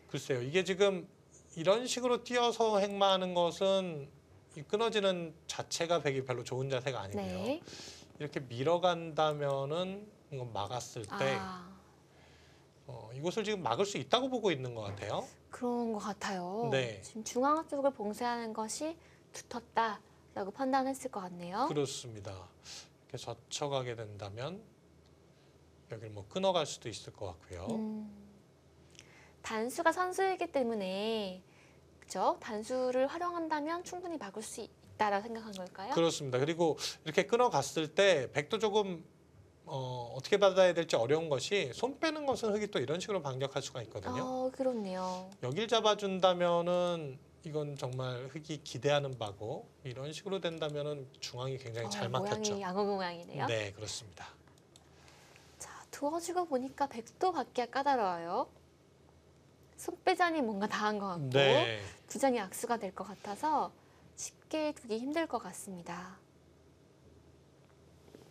글쎄요. 이게 지금 이런 식으로 뛰어서 행마하는 것은 이 끊어지는 자체가 백이 별로 좋은 자세가 아니고요. 네. 이렇게 밀어간다면은 이건 막았을 때 이곳을 지금 막을 수 있다고 보고 있는 것 같아요. 그런 것 같아요. 네. 지금 중앙 쪽을 봉쇄하는 것이 두텁다라고 판단했을 것 같네요. 그렇습니다. 이렇게 젖혀가게 된다면 여기를 뭐 끊어갈 수도 있을 것 같고요. 단수가 선수이기 때문에 그죠? 단수를 활용한다면 충분히 막을 수 있다라고 생각한 걸까요? 그렇습니다. 그리고 이렇게 끊어갔을 때 백도 조금 어떻게 받아야 될지 어려운 것이 손 빼는 것은 흙이 또 이런 식으로 반격할 수가 있거든요. 그렇네요. 여길 잡아준다면은 이건 정말 흙이 기대하는 바고 이런 식으로 된다면은 중앙이 굉장히 잘 막혔죠. 모양이 양호 모양이네요. 네, 그렇습니다. 자, 두어지고 보니까 백도 받기가 까다로워요. 손 빼자니 뭔가 다 한 것 같고 네, 두 장이 악수가 될 것 같아서 쉽게 두기 힘들 것 같습니다.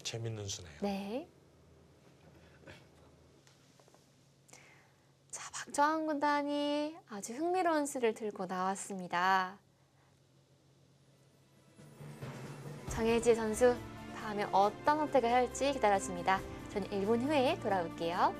재밌는 수네요. 네. 자, 박정환 군단이 아주 흥미로운 수를 들고 나왔습니다. 정혜지 선수, 다음에 어떤 선택을 할지 기다려집니다. 저는 1분 후에 돌아올게요.